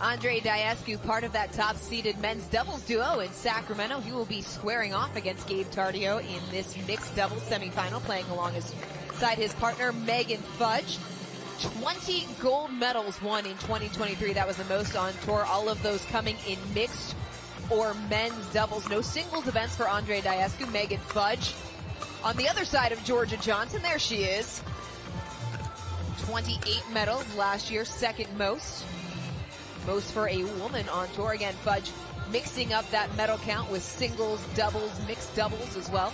Andre Daescu, part of that top-seeded men's doubles duo in Sacramento. He will be squaring off against Gabe Tardio in this mixed doubles semifinal, playing alongside his partner, Megan Fudge. 20 gold medals won in 2023. That was the most on tour. All of those coming in mixed or men's doubles. No singles events for Andre Daescu. Megan Fudge. On the other side of Georgia Johnson, there she is. 28 medals last year, second most. Most for a woman on tour. Again, Fudge mixing up that medal count with singles, doubles, mixed doubles as well.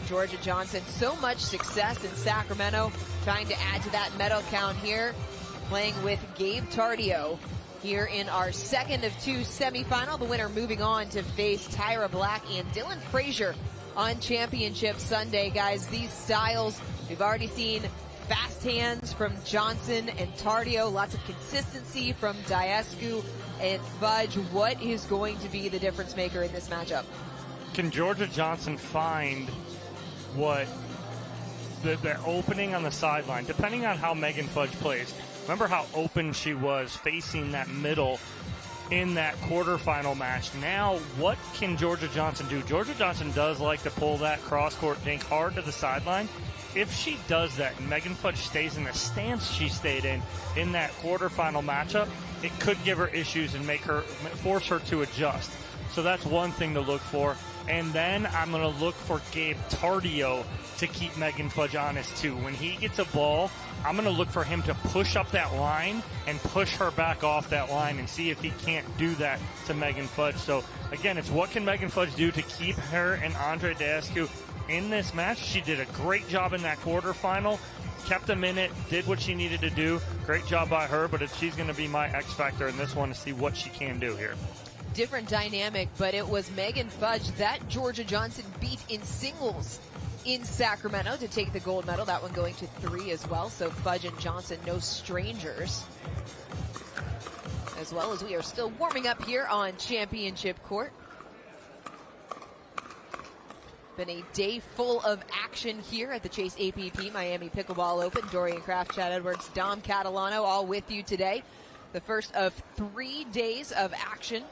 Georgia Johnson, so much success in Sacramento, trying to add to that medal count here, playing with Gabe Tardio here in our second of two semifinal. The winner moving on to face Tyra Black and Dylan Frazier on Championship Sunday. Guys, these styles, we've already seen fast hands from Johnson and Tardio, lots of consistency from Daescu and Fudge. What is going to be the difference maker in this matchup? Can Georgia Johnson find what the opening on the sideline, depending on how Megan Fudge plays? Remember how open she was facing that middle in that quarterfinal match. Now, what can Georgia Johnson do? Georgia Johnson does like to pull that cross-court dink hard to the sideline. If she does that and Megan Fudge stays in the stance she stayed in that quarterfinal matchup, it could give her issues and force her to adjust. So that's one thing to look for. And then I'm going to look for Gabe Tardio to keep Megan Fudge honest too. When he gets a ball, I'm going to look for him to push up that line and push her back off that line and see if he can't do that to Megan Fudge. So again, it's what can Megan Fudge do to keep her and Andre Daescu in this match. She did a great job in that quarterfinal, kept them in it, did what she needed to do. Great job by her, but she's going to be my X factor in this one to see what she can do here. Different dynamic, but it was Megan Fudge that Georgia Johnson beat in singles in Sacramento to take the gold medal. That one going to 3 as well. So Fudge and Johnson, no strangers. As well as we are still warming up here on Championship Court. Been a day full of action here at the Chase APP Miami Pickleball Open. Dorian Kraft, Chad Edwards, Dom Catalano, all with you today. The first of 3 days of action.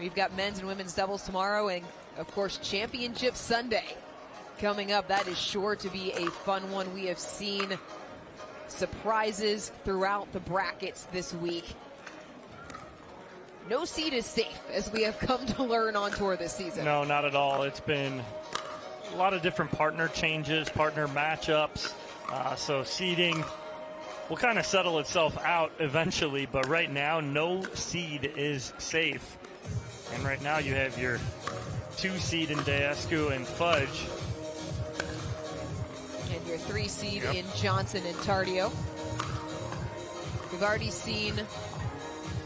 We've got men's and women's doubles tomorrow, and of course Championship Sunday coming up. That is sure to be a fun one. We have seen surprises throughout the brackets this week. No seed is safe, as we have come to learn on tour this season. No, not at all. It's been a lot of different partner changes, partner matchups, so seeding will kind of settle itself out eventually, but right now no seed is safe. And right now you have your 2 seed in Daescu and Fudge. And your 3 seed in Johnson and Tardio. We've already seen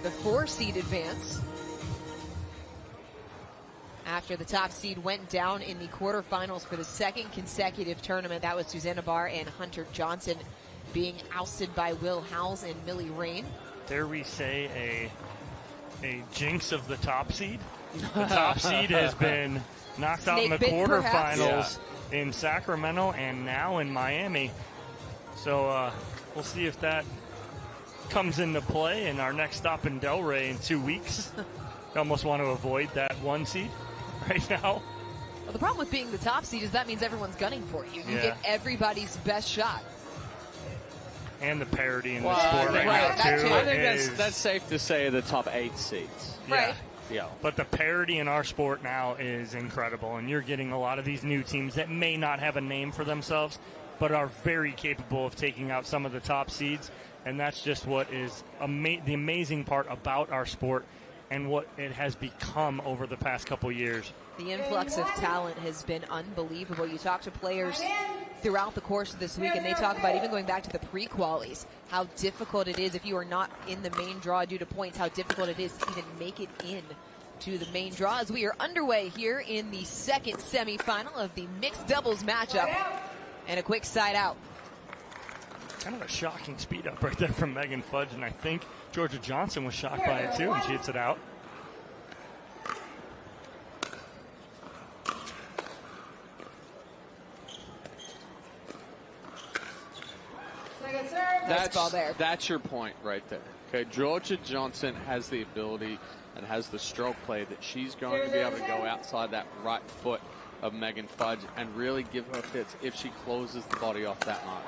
the 4 seed advance after the top seed went down in the quarterfinals for the second consecutive tournament. That was Susanna Barr and Hunter Johnson being ousted by Will Howells and Millie Rain. Dare we say a jinx of the top seed? The top seed has been knocked out in the quarterfinals in Sacramento and now in Miami. So we'll see if that comes into play in our next stop in Delray in 2 weeks. I almost want to avoid that 1 seed right now. Well, the problem with being the top seed is that means everyone's gunning for you. You get everybody's best shot. And the parity in the sport right now, too. I think that's safe to say the top 8 seeds. Right. Yeah. But the parity in our sport now is incredible, and you're getting a lot of these new teams that may not have a name for themselves, but are very capable of taking out some of the top seeds, and that's just what is the amazing part about our sport and what it has become over the past couple years. The influx of talent has been unbelievable. You talk to players throughout the course of this week, and they talk about, even going back to the pre-qualies, how difficult it is if you are not in the main draw due to points, how difficult it is to even make it in to the main draw. As we are underway here in the second semifinal of the mixed doubles matchup. And a quick side out. Kind of a shocking speed up right there from Megan Fudge, and I think Georgia Johnson was shocked by it too, and she hits it out. That's your point right there. Okay, Georgia Johnson has the ability and has the stroke play that she's going to be able to go outside that right foot of Megan Fudge and really give her fits if she closes the body off that much.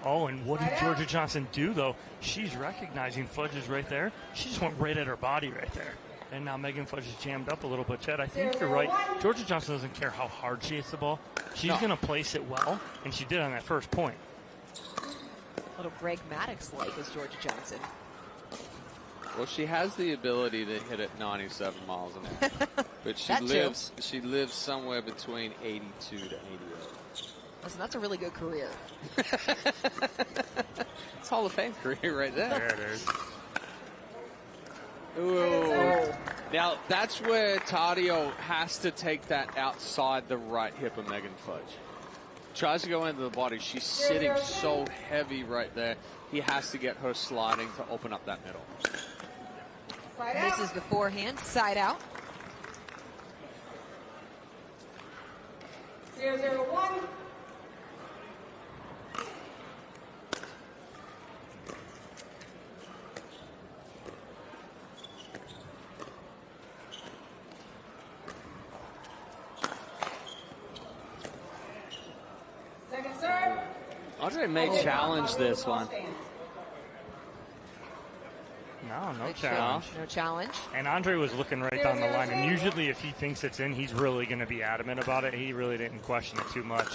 Oh, and what did Georgia Johnson do, though? She's recognizing Fudge is right there. She just went right at her body right there. And now Megan Fudge is jammed up a little bit. Chad, I think you're right. Georgia Johnson doesn't care how hard she hits the ball. She's going to place it well, and she did on that first point. A little Greg Maddox-like is Georgia Johnson. Well, she has the ability to hit at 97 miles an hour. But she lives somewhere between 82 to 88. Listen, that's a really good career. It's Hall of Fame career right there. There it is. Ooh. Now, that's where Tardio has to take that outside the right hip of Megan Fudge. Tries to go into the body. She's sitting so heavy right there. He has to get her sliding to open up that middle. This is the forehand, side out. 0-0-1. Second serve. Andre may challenge this one. No challenge. No challenge. And Andre was looking right down the line. And usually if he thinks it's in, he's really going to be adamant about it. He really didn't question it too much.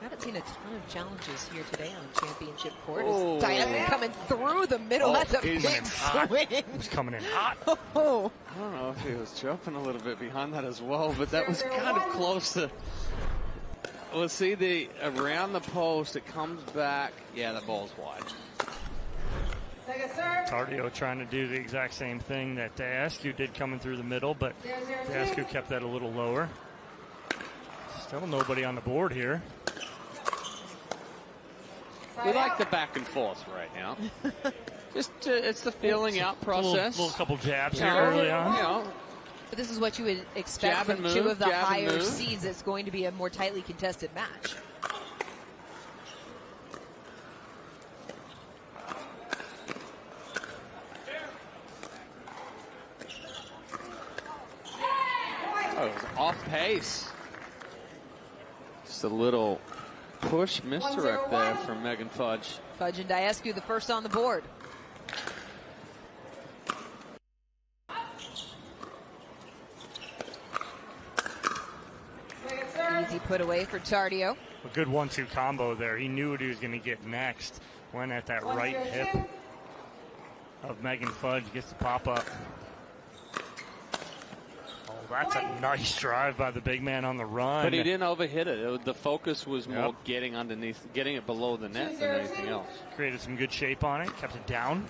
I haven't seen a ton of challenges here today on championship court. Daescu coming through the middle. That's a big swing. He's coming in hot. Oh. I don't know if he was jumping a little bit behind that as well, but that was kind of close to... We'll see the around the post. It comes back. Yeah, the ball's wide. Second serve. Tardio trying to do the exact same thing that Daescu did coming through the middle, but Daescu kept that a little lower. Still nobody on the board here. We like the back and forth right now. It's the feeling out process. Little couple jabs here early on. You know, But this is what you would expect from two of the higher seeds. It's going to be a more tightly contested match. Oh, it was off pace. Just a little push misdirect there from Megan Fudge. Fudge and Daescu the first on the board. Easy put away for Tardio. A good 1-2 combo there. He knew what he was going to get next. Went at that right hip of Megan Fudge. Gets the pop up. Oh, that's a nice drive by the big man on the run. But he didn't overhit it. The focus was more getting underneath, getting it below the net than anything else. Created some good shape on it. Kept it down.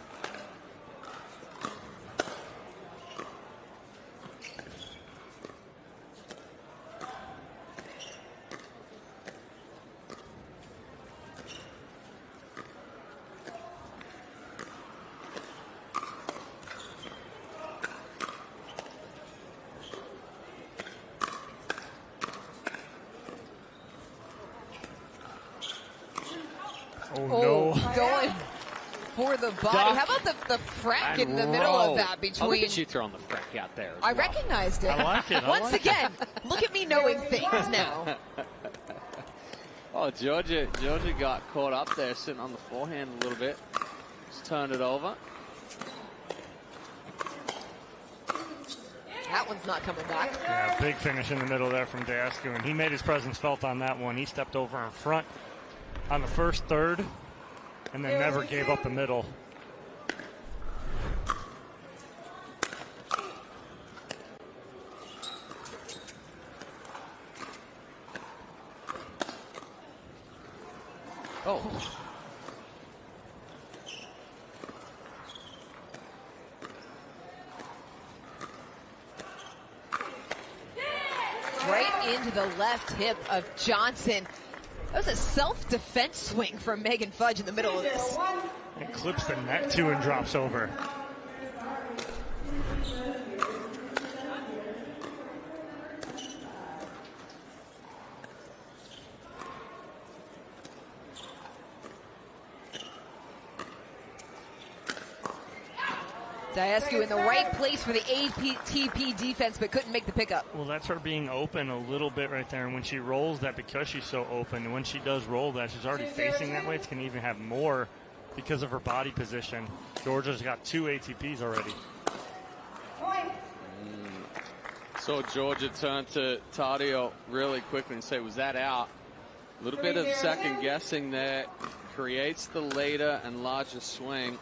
Oh, no. Going for the body. How about the frack in the middle of that between... Look at you throwing the frack out there. I recognized it. I like it. Once again, look at me knowing things now. Oh, Georgia got caught up there, sitting on the forehand a little bit. Just turned it over. That one's not coming back. Yeah, big finish in the middle there from Daescu, and he made his presence felt on that one. He stepped over in front on the first third, and then never gave up the middle. Oh. Right into the left hip of Johnson. That was a self-defense swing from Megan Fudge in the middle of this. It clips the net too and drops over. Daescu in the right place for the ATP defense, but couldn't make the pickup. Well, that's her being open a little bit right there. And when she rolls that, because she's so open, and when she does roll that, she's already facing that way. It's going to even have more because of her body position. Georgia's got 2 ATPs already. So Georgia turned to Tardio really quickly and say, was that out? A little bit of second guessing there. Creates the later and larger swing.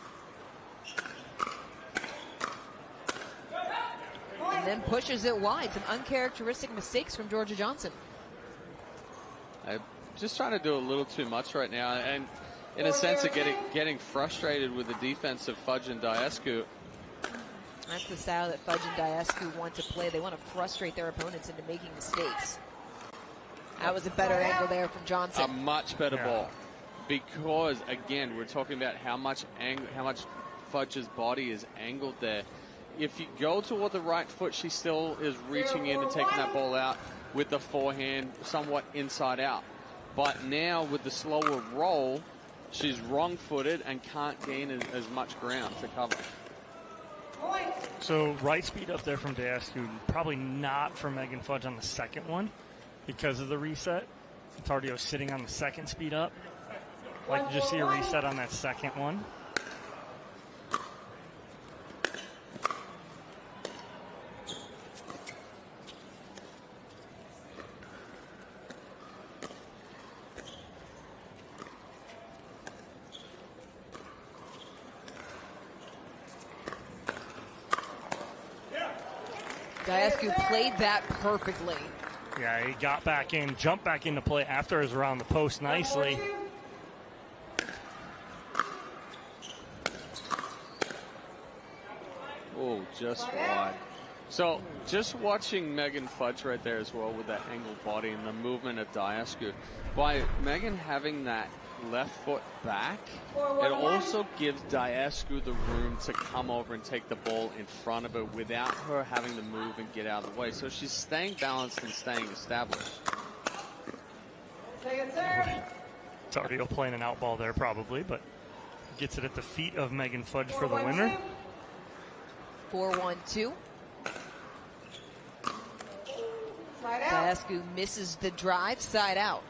And then pushes it wide. Some uncharacteristic mistakes from Georgia Johnson. I'm just trying to do a little too much right now, and in a sense of getting frustrated with the defense of Fudge and Daescu. That's the style that Fudge and Daescu want to play. They want to frustrate their opponents into making mistakes. That was a better angle there from Johnson. A much better ball. Because, again, we're talking about how much Fudge's body is angled there. If you go toward the right foot, she still is reaching in and taking that ball out with the forehand somewhat inside out. But now with the slower roll, she's wrong-footed and can't gain as much ground to cover. So right speed up there from Daescu, probably not for Megan Fudge on the second one because of the reset. Tardio sitting on the second speed up. Like to just see a reset on that second one. Daescu played that perfectly. Yeah, he got back in, jumped back into play after it was around the post nicely. Oh, just wide. So just watching Megan Fudge right there as well with that angled body and the movement of Daescu. By Megan having that left foot back, it also gives Daescu the room to come over and take the ball in front of her without her having to move and get out of the way. So she's staying balanced and staying established. Tardio playing an out ball there probably, but gets it at the feet of Megan Fudge for the winner. 4-1-2. Daescu misses the drive, side out.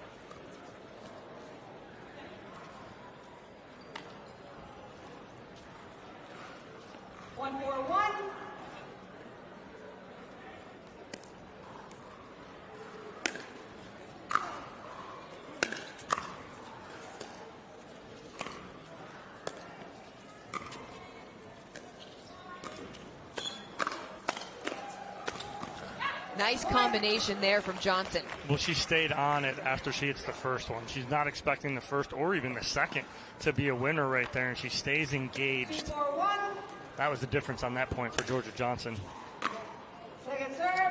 Nice combination there from Johnson. Well, she stayed on it after she hits the first one. She's not expecting the first or even the second to be a winner right there, and she stays engaged. That was the difference on that point for Georgia Johnson.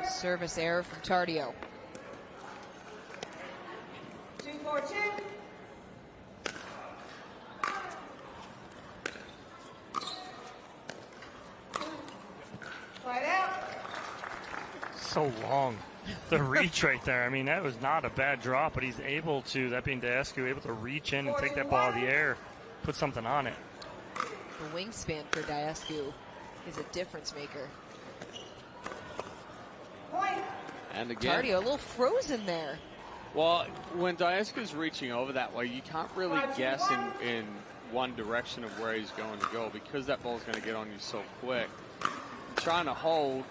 Service error from Tardio. 2-4-2. Slide out. So long. The reach right there. I mean, that was not a bad drop, but he's able to, that being Daescu, able to reach in and take that ball out of the air, put something on it. The wingspan for Daescu is a difference maker. And again, Tardio a little frozen there. well, when Daescu's reaching over that way, you can't really guess in one direction of where he's going to go because that ball's going to get on you so quick. Trying to hold.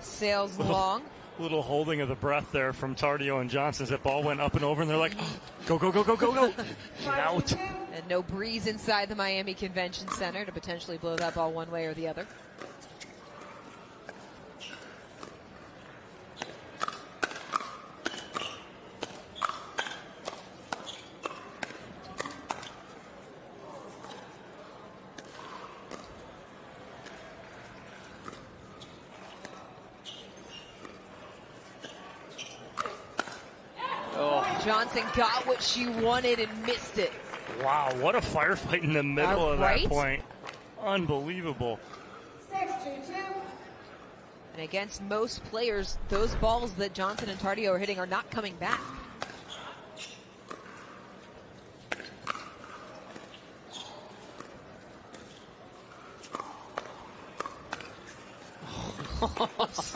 Sails long. Little holding of the breath there from Tardio and Johnson as that ball went up and over, and they're like, go, go, go, go, go, go. Get out. And no breeze inside the Miami Convention Center to potentially blow that ball one way or the other. Johnson got what she wanted and missed it. Wow, what a firefight in the middle of that point. Unbelievable. 6-2-2. And against most players, those balls that Johnson and Tardio are hitting are not coming back.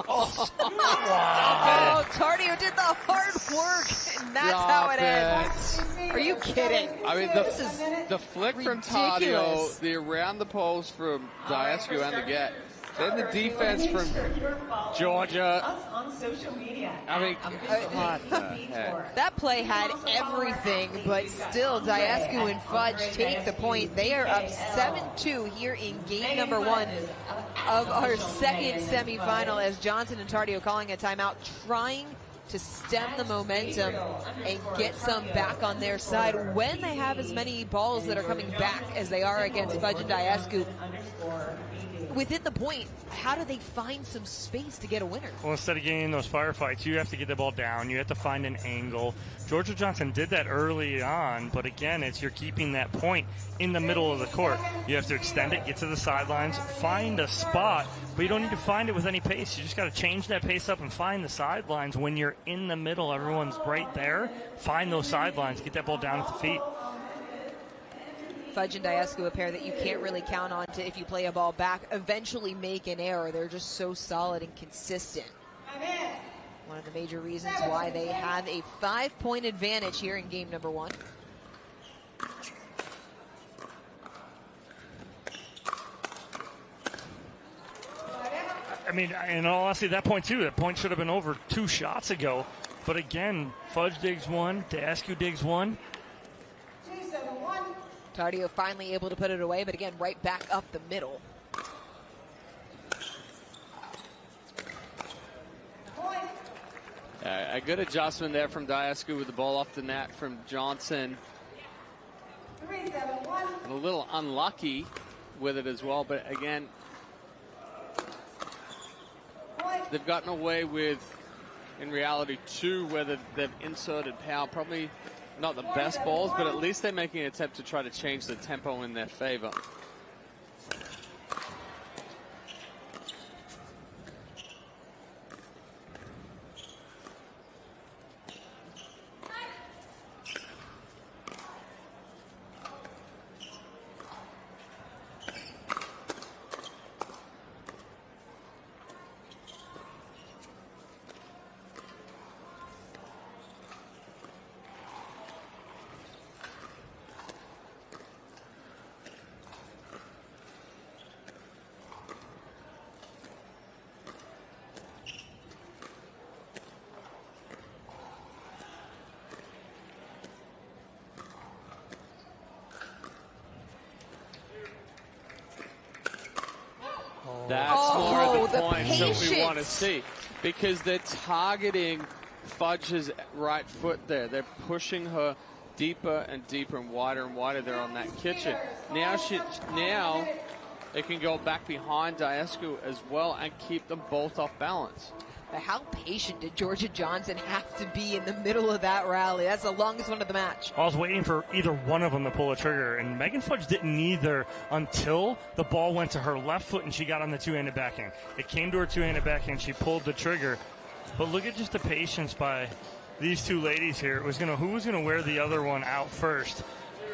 Oh, Tardio did the hard work, and that's how it ends. Are you kidding? I mean, the flick from Tardio, ridiculous. the around the poles from Daescu and the get, then the defense from Georgia. On social media. I mean, what the heck? That play had everything, but still, Daescu and Fudge take the point. They are up 7-2 here in game number 1 of our second semifinal, as Johnson and Tardio calling a timeout, trying to stem the momentum and get some back on their side when they have as many balls that are coming back as they are against Fudge and Daescu. Within the point, how do they find some space to get a winner? Well, instead of getting those firefights, you have to get the ball down. You have to find an angle. Georgia Johnson did that early on, but again, you're keeping that point in the middle of the court. You have to extend it, get to the sidelines, find a spot, but you don't need to find it with any pace. You just got to change that pace up and find the sidelines. When you're in the middle, everyone's right there. Find those sidelines, get that ball down at the feet. Fudge and Daescu, a pair that you can't really count on to, if you play a ball back, eventually make an error. They're just so solid and consistent. One of the major reasons why they have a 5-point advantage here in game number 1. I mean, in all honesty, that point should have been over 2 shots ago. But again, Fudge digs one, Daescu digs one. Tardio finally able to put it away, but again, right back up the middle. A good adjustment there from Daescu with the ball off the net from Johnson. And a little unlucky with it as well, but again, they've gotten away with, in reality, 2 where they've inserted power. Probably not the best balls, but at least they're making an attempt to try to change the tempo in their favor. That's more of the points that we want to see, because they're targeting Fudge's right foot there. They're pushing her deeper and deeper and wider there on that kitchen. Now they can go back behind Daescu as well and keep them both off balance. But how patient did Georgia Johnson have to be in the middle of that rally? That's the longest one of the match. I was waiting for either one of them to pull a trigger, and Megan Fudge didn't either until the ball went to her left foot and she got on the two-handed backhand. It came to her two-handed backhand, she pulled the trigger. But look at just the patience by these two ladies here. It was who was gonna wear the other one out first?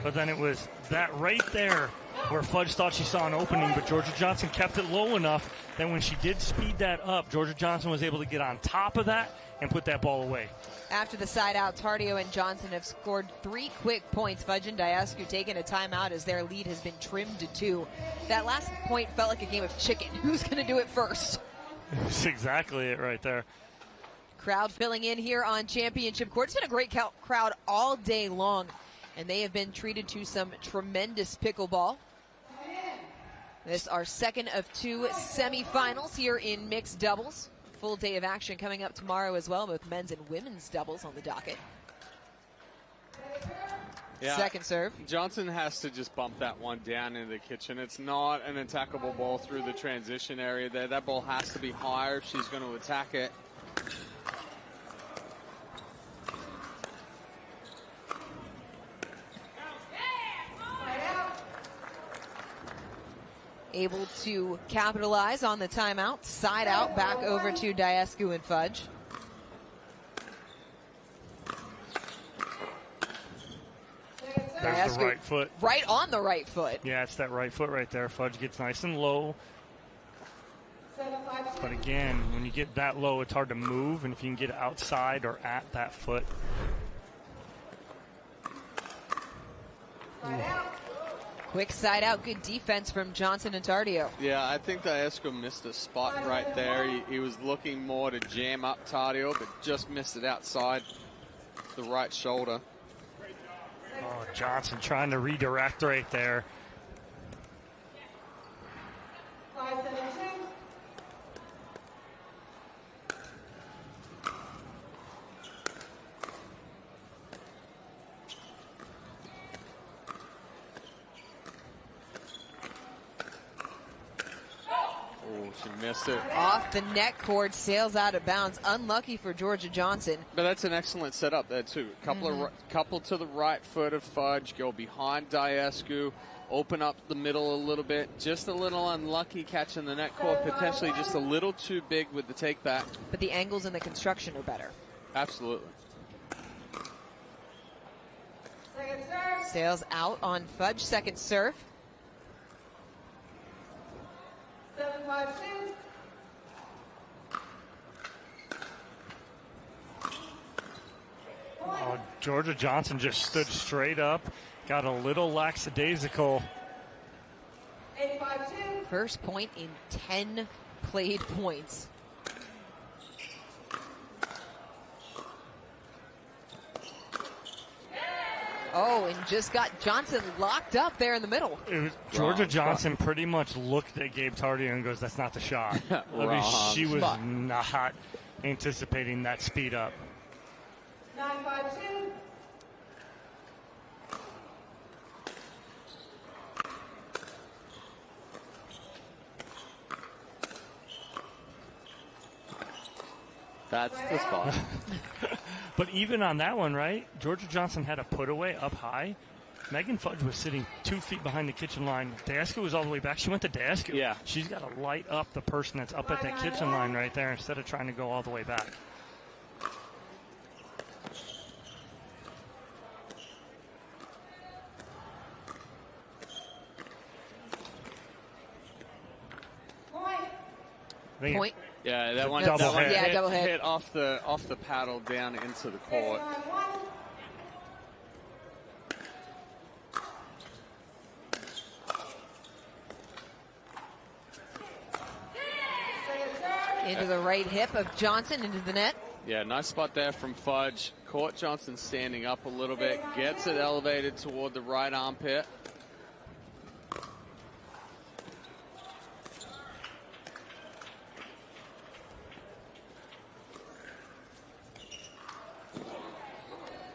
But then it was that right there where Fudge thought she saw an opening, but Georgia Johnson kept it low enough that when she did speed that up, Georgia Johnson was able to get on top of that and put that ball away. After the side out, Tardio and Johnson have scored 3 quick points. Fudge and Daescu taking a timeout as their lead has been trimmed to 2. That last point felt like a game of chicken. Who's going to do it first? That's exactly it right there. Crowd filling in here on Championship Court. It's been a great crowd all day long, and they have been treated to some tremendous pickleball. This is our second of 2 semifinals here in mixed doubles. Full day of action coming up tomorrow as well, both men's and women's doubles on the docket. Yeah, second serve. Johnson has to just bump that one down into the kitchen. It's not an attackable ball through the transition area there. That ball has to be higher if she's going to attack it. Able to capitalize on the timeout. Side out, back over to Daescu and Fudge. There's the right foot. Right on the right foot. Yeah, it's that right foot right there. Fudge gets nice and low. 7-5-2. But again, when you get that low, it's hard to move, and if you can get it outside or at that foot. Side out. Quick side out, good defense from Johnson and Tardio. Yeah, I think Daescu missed a spot right there. He was looking more to jam up Tardio, but just missed it outside the right shoulder. Oh, Johnson trying to redirect right there. 5-7-2. Oh, she missed it. Off the net cord, sails out of bounds. Unlucky for Georgia Johnson. But that's an excellent setup there too. Couple to the right foot of Fudge, go behind Daescu, open up the middle a little bit. Just a little unlucky catching the net cord, potentially just a little too big with the take back. But the angles and the construction are better. Absolutely. Second serve. Sails out on Fudge, second serve. 7-5-2. Oh, Georgia Johnson just stood straight up, got a little lackadaisical. 8-5-2. First point in 10 played points. Oh, and just got Johnson locked up there in the middle. It was, Georgia Wrong Johnson pretty much looked at Gabe Tardio and goes, "That's not the shot." I mean, Wrong she was spot. not anticipating that speed up. 9-5-2. That's the spot. But even on that one, right, Georgia Johnson had a put away up high. Megan Fudge was sitting 2 feet behind the kitchen line. Daescu was all the way back. She went to Daescu. Yeah. She's got to light up the person that's up at that kitchen line right there instead of trying to go all the way back. Point. I think Point. Yeah, that one, Double that one hit. Yeah, hit, double hit. hit off the paddle down into the court. 6-9-1. Second serve. Into the right hip of Johnson, into the net. Yeah, nice spot there from Fudge. Caught Johnson standing up a little bit, gets it elevated toward the right armpit.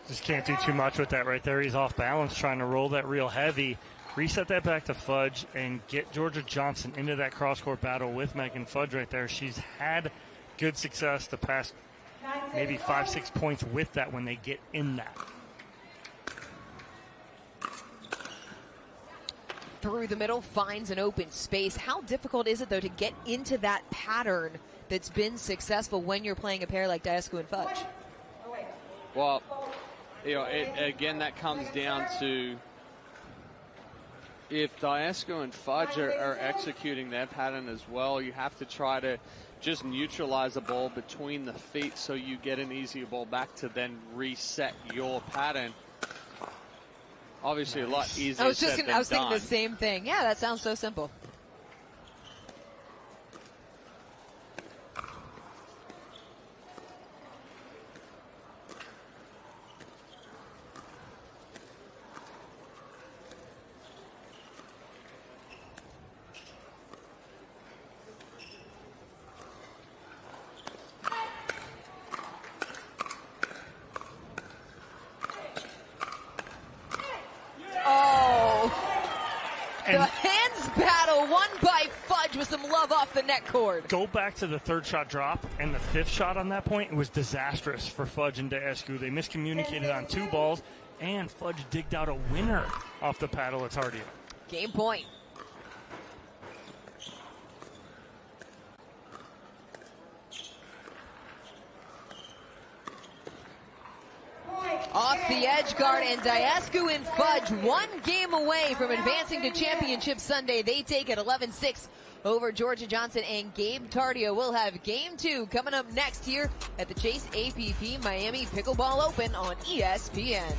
Just can't do too much with that right there. He's off balance trying to roll that real heavy. Reset that back to Fudge and get Georgia Johnson into that cross-court battle with Megan Fudge right there. She's had good success the past maybe 5-6 points with that when they get in that. Through the middle, finds an open space. How difficult is it, though, to get into that pattern that's been successful when you're playing a pair like Daescu and Fudge? Well, you know, again, that comes down to if Daescu and Fudge are executing their pattern as well, you have to try to just neutralize a ball between the feet so you get an easier ball back to then reset your pattern. Obviously, a lot easier I was said than thinking done. the same thing. Yeah, that sounds so simple. The hands battle won by Fudge with some love off the net cord. Go back to the third shot drop and the fifth shot on that point. It was disastrous for Fudge and Daescu. They miscommunicated on 2 balls, and Fudge digged out a winner off the paddle at Tardio. Game point. Off the edge guard, and Daescu and Fudge 1 game away from advancing to Championship Sunday. They take it 11-6 over Georgia Johnson and Gabe Tardio. We'll have game 2 coming up next here at the Chase APP Miami Pickleball Open on ESPN.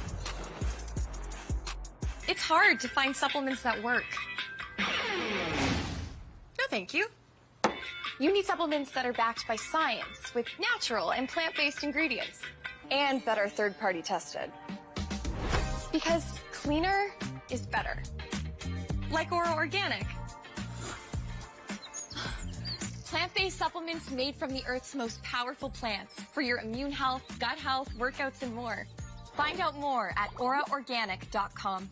It's hard to find supplements that work. No, thank you. You need supplements that are backed by science with natural and plant-based ingredients. And that are third-party tested. Because cleaner is better. Like Oro Organic. Plant-based supplements made from the Earth's most powerful plants for your immune health, gut health, workouts, and more. Find out more at oraorganic.com.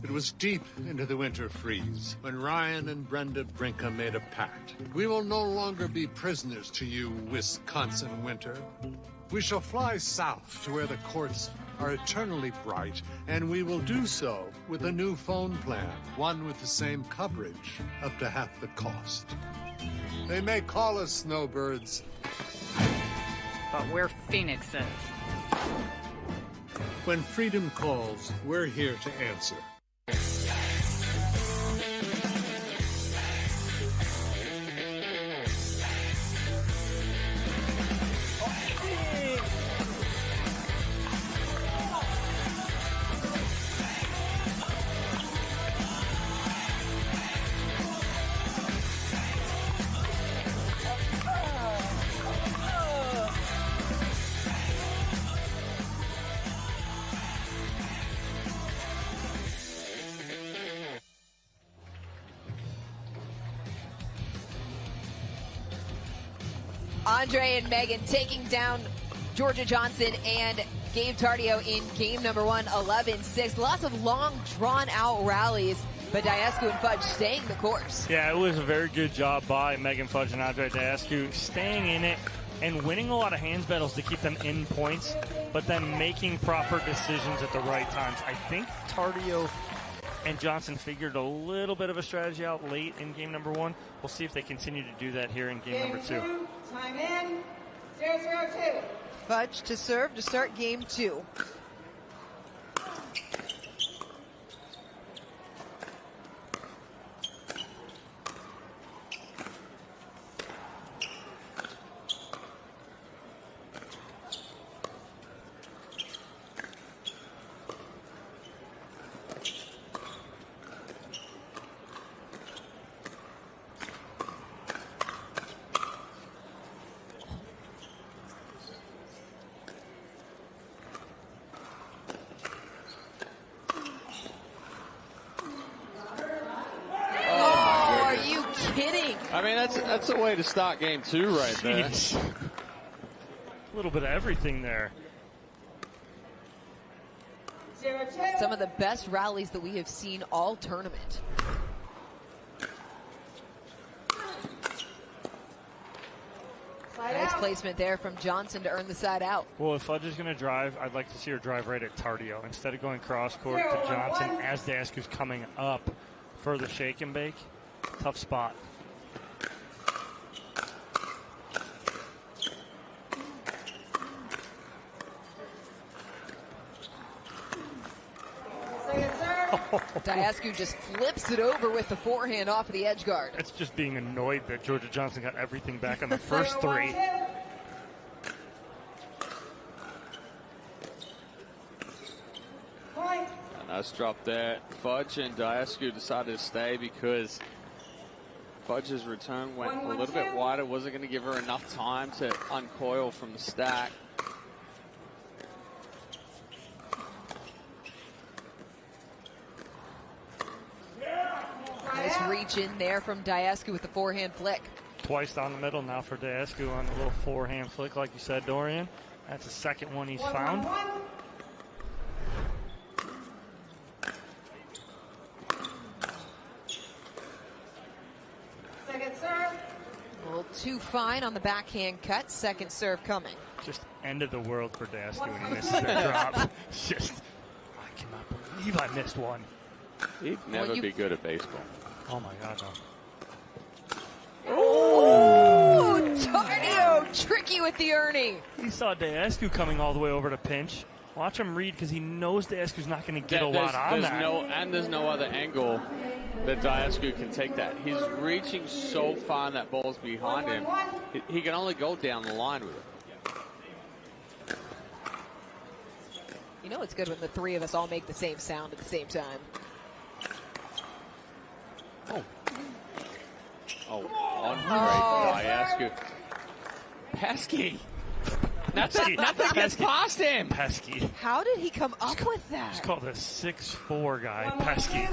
It was deep into the winter freeze when Ryan and Brenda Brinka made a pact. We will no longer be prisoners to you, Wisconsin winter. We shall fly south to where the courts are eternally bright, and we will do so with a new phone plan, one with the same coverage, up to half the cost. They may call us snowbirds, but we're phoenixes. When freedom calls, we're here to answer. Andre and Megan taking down Georgia Johnson and Gabe Tardio in game number 1, 11-6. Lots of long, drawn-out rallies, but Daescu and Fudge staying the course. Yeah, it was a very good job by Megan Fudge and Andre Daescu staying in it and winning a lot of hands battles to keep them in points, but then making proper decisions at the right times. I think Tardio and Johnson figured a little bit of a strategy out late in game number 1. We'll see if they continue to do that here in game number 2. Time in. 0-0-2. Fudge to serve to start game 2. I mean, that's a way to start game 2 right there. A little bit of everything there. 0-2. Some of the best rallies that we have seen all tournament. Nice placement there from Johnson to earn the side out. Well, if Fudge is going to drive, I'd like to see her drive right at Tardio instead of going cross court to Johnson as Daescu's coming up for the shake and bake. Tough spot. Daescu just flips it over with the forehand off of the edge guard. It's just being annoyed that Georgia Johnson got everything back on the first 3. A nice drop there. Fudge and Daescu decided to stay because Fudge's return went a little bit wider. Wasn't going to give her enough time to uncoil from the stack. Nice reach in there from Daescu with the forehand flick. Twice down the middle now for Daescu on the little forehand flick, like you said, Dorian. That's the second one he's found. too fine on the backhand cut. Second serve coming. Just end of the world for Daescu when he misses that drop. Just, I cannot believe I missed one. He'd never be good at baseball. Oh my God, no. Oh, Tardio tricky with the Ernie. He saw Daescu coming all the way over to pinch. Watch him read because he knows Daescu's not going to get a lot on that. There's no other angle that Daescu can take that. He's reaching so far and that ball's behind him. He can only go down the line with it. You know it's good when the three of us all make the same sound at the same time. On great Daescu. Pesky. Nothing gets past him. Pesky. How did he come up with that? It's called a 6'4" guy, Pesky.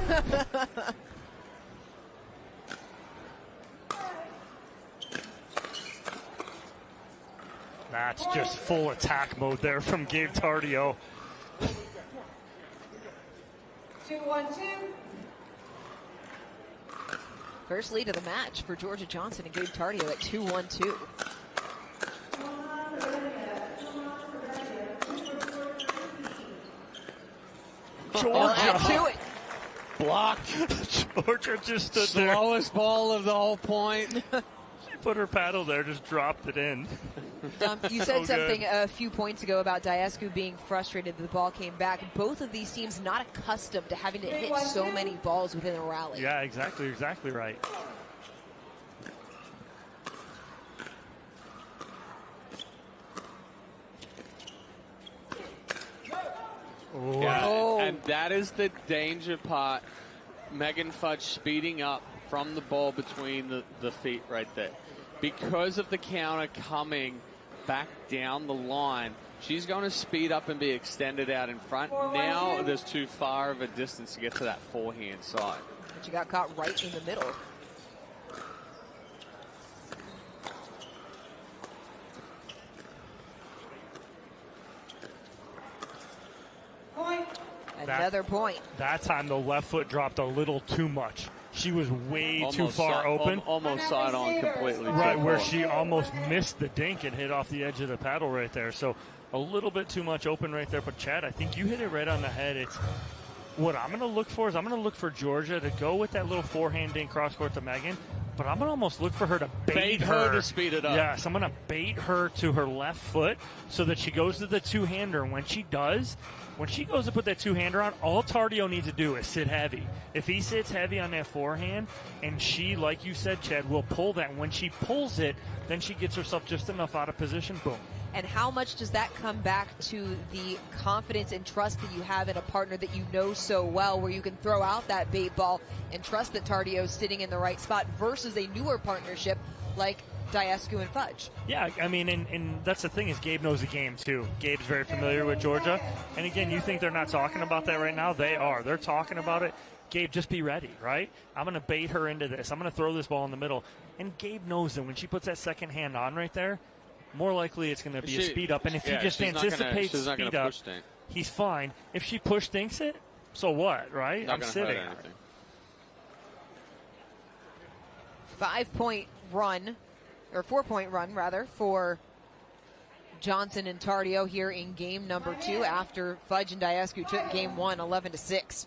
That's just full attack mode there from Gabe Tardio. 2-1-2. First lead of the match for Georgia Johnson and Gabe Tardio at 2-1-2. Georgia to it. Blocked. Georgia just stood there. Slowest ball of the whole point. She put her paddle there, just dropped it in. You said something a few points ago about Daescu being frustrated that the ball came back. Both of these teams not accustomed to having to hit so many balls within a rally. Yeah, exactly right. Yeah, and that is the danger part. Megan Fudge speeding up from the ball between the feet right there. Because of the counter coming back down the line, she's going to speed up and be extended out in front. Now there's too far of a distance to get to that forehand side. But you got caught right in the middle. Point. Another point. That time the left foot dropped a little too much. She was way too far open. Almost side on completely. Right, where she almost missed the dink and hit off the edge of the paddle right there. So a little bit too much open right there. But Chad, I think you hit it right on the head. It's what I'm going to look for is I'm going to look for Georgia to go with that little forehand dink cross court to Megan. But I'm going to almost look for her to bait her to speed it up. Yes, I'm going to bait her to her left foot so that she goes to the two-hander. And when she does, when she goes to put that two-hander on, all Tardio needs to do is sit heavy. If he sits heavy on that forehand, and she, like you said, Chad, will pull that. When she pulls it, then she gets herself just enough out of position, boom. And how much does that come back to the confidence and trust that you have in a partner that you know so well, where you can throw out that bait ball and trust that Tardio is sitting in the right spot versus a newer partnership like Daescu and Fudge? Yeah, I mean, and that's the thing is Gabe knows the game too. Gabe's very familiar with Georgia. And again, you think they're not talking about that right now? They are. They're talking about it. Gabe, just be ready, right? I'm going to bait her into this. I'm going to throw this ball in the middle. And Gabe knows that when she puts that second hand on right there, more likely it's going to be a speed up. And if he just anticipates speed up, he's fine. If she push thinks it, so what, right? I'm sitting. 5-point run, or 4-point run, rather, for Johnson and Tardio here in game number 2 after Fudge and Daescu took game 1 11-6.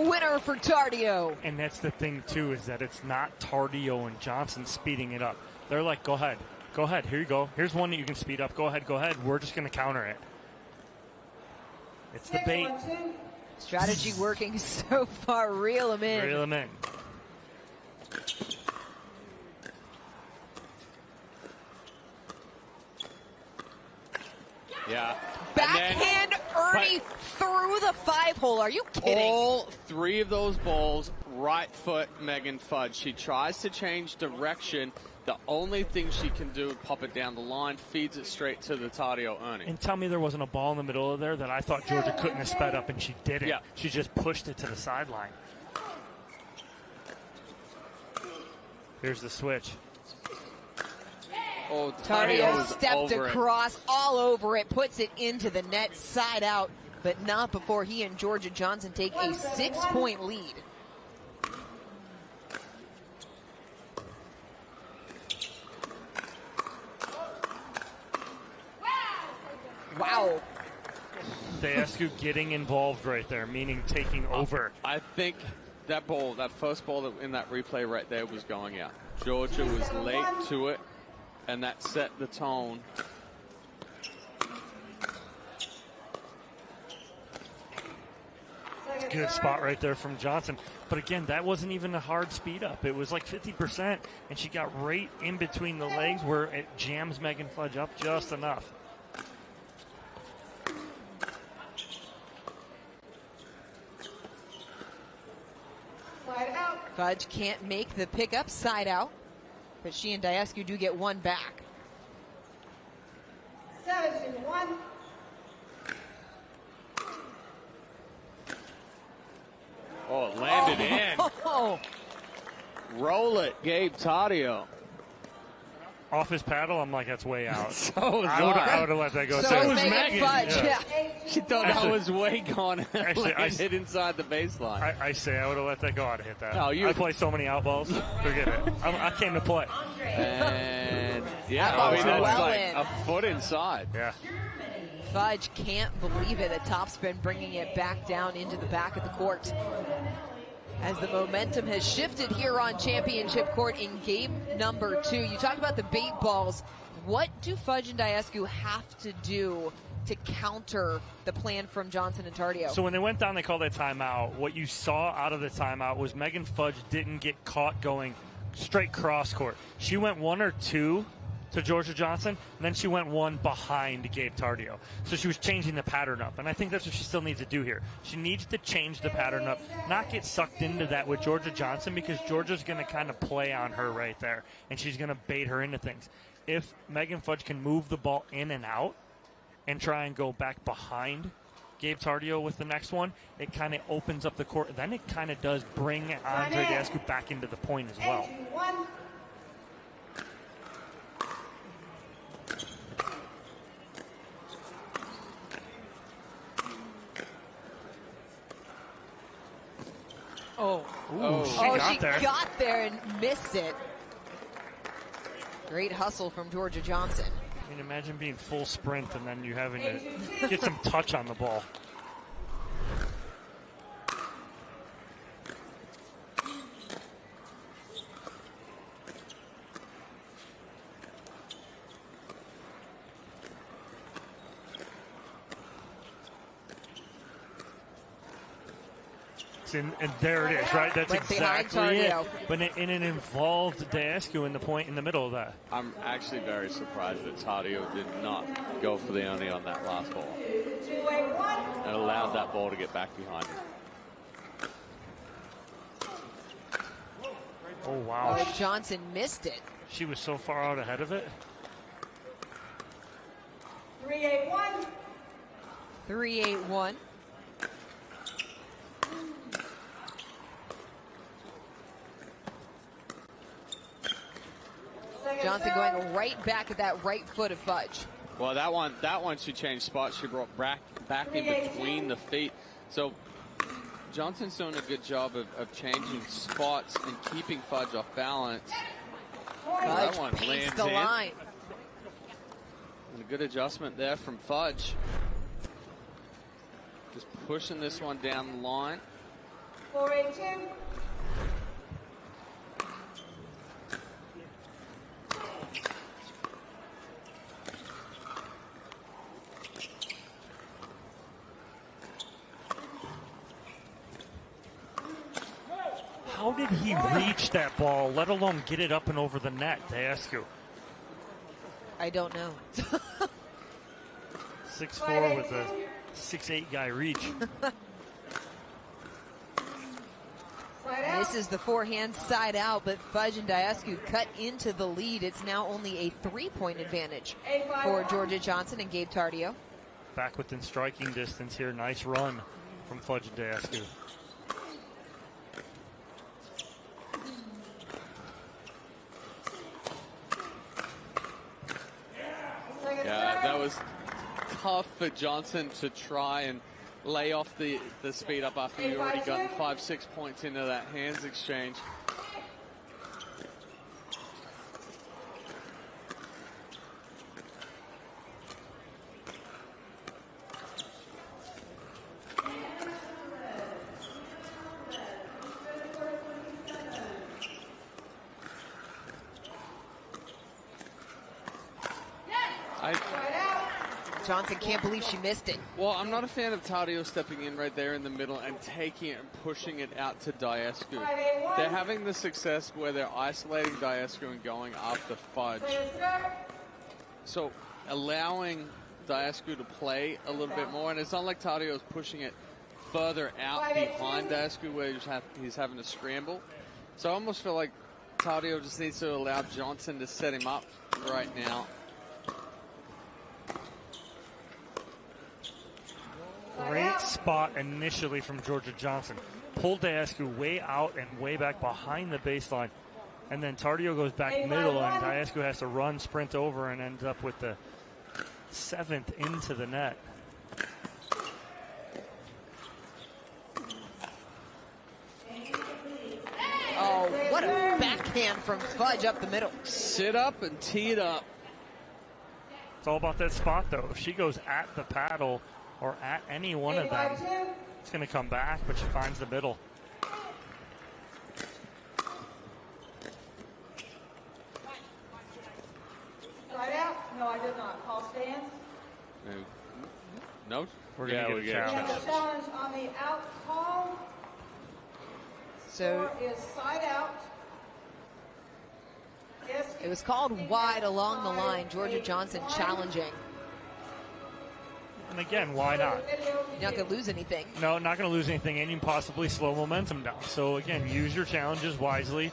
Winner for Tardio. And that's the thing too, is that it's not Tardio and Johnson speeding it up. They're like, go ahead, here you go, here's one that you can speed up, go ahead, we're just going to counter it. It's the bait. Strategy working so far. Reel him in. Yeah. Backhand Ernie through the 5-hole. Are you kidding? All 3 of those balls right foot Megan Fudge. She tries to change direction. The only thing she can do is pop it down the line, feeds it straight to the Tardio Ernie. And tell me there wasn't a ball in the middle of there that I thought Georgia couldn't have sped up, and she didn't. Yeah. She just pushed it to the sideline. Here's the switch. Oh, Tardio was stepped over across, all over it, puts it into the net, side out, but not before he and Georgia Johnson take a 6-point lead. Wow. Daescu getting involved right there, meaning taking over. I think that ball, that first ball in that replay right there was going out. Georgia was late to it, and that set the tone. Good spot right there from Johnson. But again, that wasn't even a hard speed up. It was like 50%, and she got right in between the legs where it jams Megan Fudge up just enough. Slide out. Fudge can't make the pickup side out, but she and Daescu do get one back. 7-1. Oh, it landed in. Oh, Roll it, Gabe Tardio. Off his paddle, I'm like, that's way out. So was I would have let that go. so too. is Megan Fudge. yeah. Yeah. She thought that Actually- was way gone. Actually, I- Landed inside the baseline. I say I would have let that go. I'd have hit that. No, you- I play so many outballs. Forget it. I came to play. And yeah, That I mean, ball's that's well like in. a foot inside. Yeah. Fudge can't believe it. The topspin bringing it back down into the back of the court. As the momentum has shifted here on championship court in game number 2. You talked about the bait balls. What do Fudge and Daescu have to do to counter the plan from Johnson and Tardio? So when they went down, they called that timeout. What you saw out of the timeout was Megan Fudge didn't get caught going straight cross court. She went 1 or 2 to Georgia Johnson, and then she went 1 behind Gabe Tardio. So she was changing the pattern up, and I think that's what she still needs to do here. She needs to change the pattern up, not get sucked into that with Georgia Johnson, because Georgia's going to kind of play on her right there, and she's going to bait her into things. If Megan Fudge can move the ball in and out and try and go back behind Gabe Tardio with the next one, it kind of opens up the court. Then it kind of does bring Andre Daescu back into the point as well. 8-1. Oh, She got there and missed it. Great hustle from Georgia Johnson. I mean, imagine being full sprint and then you having to get some touch on the ball. And there it is, right? That's Right behind exactly it. Tardio. But it involved Daescu in the point in the middle of that. I'm actually very surprised that Tardio did not go for the only on that last ball 2-1. and allowed that ball to get back behind him. Oh, wow. Oh, Johnson missed it. She was so far out ahead of it. 3-1. 3-8-1. Johnson going right back at that right foot of Fudge. Well, that one she changed spots. She brought back in between the feet. So Johnson's doing a good job of changing spots and keeping Fudge off balance. That Fudge one paints lands the in. line. And a good adjustment there from Fudge. Just pushing this one down the line. 4-2. How did he reach that ball, let alone get it up and over the net, Daescu? I don't know. 6'4" with a 6'8" guy reach. Slide out. Misses the forehand side out, but Fudge and Daescu cut into the lead. It's now only a 3-point advantage for Georgia Johnson and Gabe Tardio. Back within striking distance here. Nice run from Fudge and Daescu. Yeah, that was tough for Johnson to try and lay off the speed up after you already gotten 5-6 points into that hands exchange. Johnson can't believe she missed it. Well, I'm not a fan of Tardio stepping in right there in the middle and taking it and pushing it out to Daescu. They're having the success where they're isolating Daescu and going after Fudge. So allowing Daescu to play a little bit more, and it's not like Tardio's pushing it further out behind Daescu where he's having to scramble. So I almost feel like Tardio just needs to allow Johnson to set him up right now. Great spot initially from Georgia Johnson. Pulled Daescu way out and way back behind the baseline. And then Tardio goes back middle, and Daescu has to run, sprint over, and ends up with the 7th into the net. Oh, what a backhand from Fudge up the middle. Sit up and tee it up. It's all about that spot, though. If she goes at the paddle or at any one of them, it's going to come back, but she finds the middle. Right out? No, I did not. Call stands. No? We're going to get a challenge. And the challenge on the out call. So Score is side out. it was called wide along the line. Georgia Johnson challenging. And again, why not? You're not going to lose anything. No, not going to lose anything, and you can possibly slow momentum down. So again, use your challenges wisely.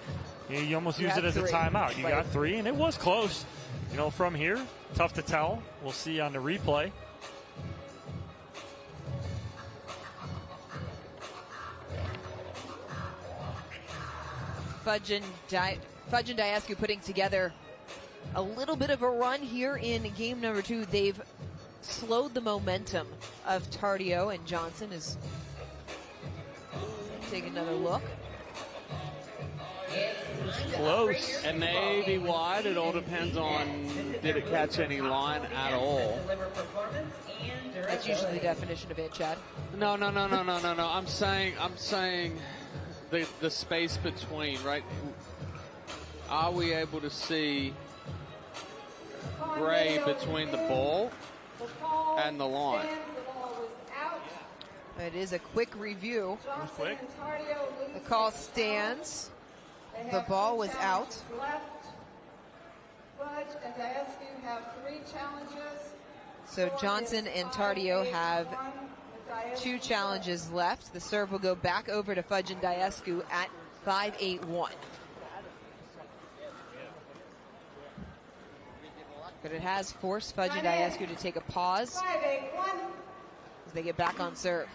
You almost use it as a timeout. You got 3, and it was close. You know, from here, tough to tell. We'll see on the replay. Fudge and Daescu putting together a little bit of a run here in game number 2. They've slowed the momentum of Tardio, and Johnson is take another look. Close. It may be wide. It all depends on did it catch any line at all. That's usually the definition of it, Chad. No. I'm saying the space between, right? Are we able to see gray between the ball and the line? It is a quick review. Quick. The call stands. The ball was out. Fudge and Daescu have 3 challenges. So Johnson and Tardio have 2 challenges left. The serve will go back over to Fudge and Daescu at 5-8-1. But it has forced Fudge and Daescu to take a pause 5-8-1. as they get back on serve.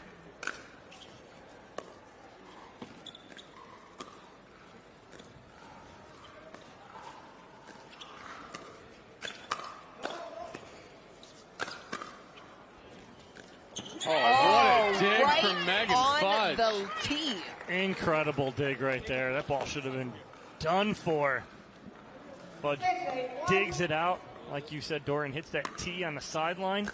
Oh, what a dig right from Megan on Fudge. the tee. Incredible dig right there. That ball should have been done for. Fudge digs it out. Like you said, Dorian hits that tee on the sideline.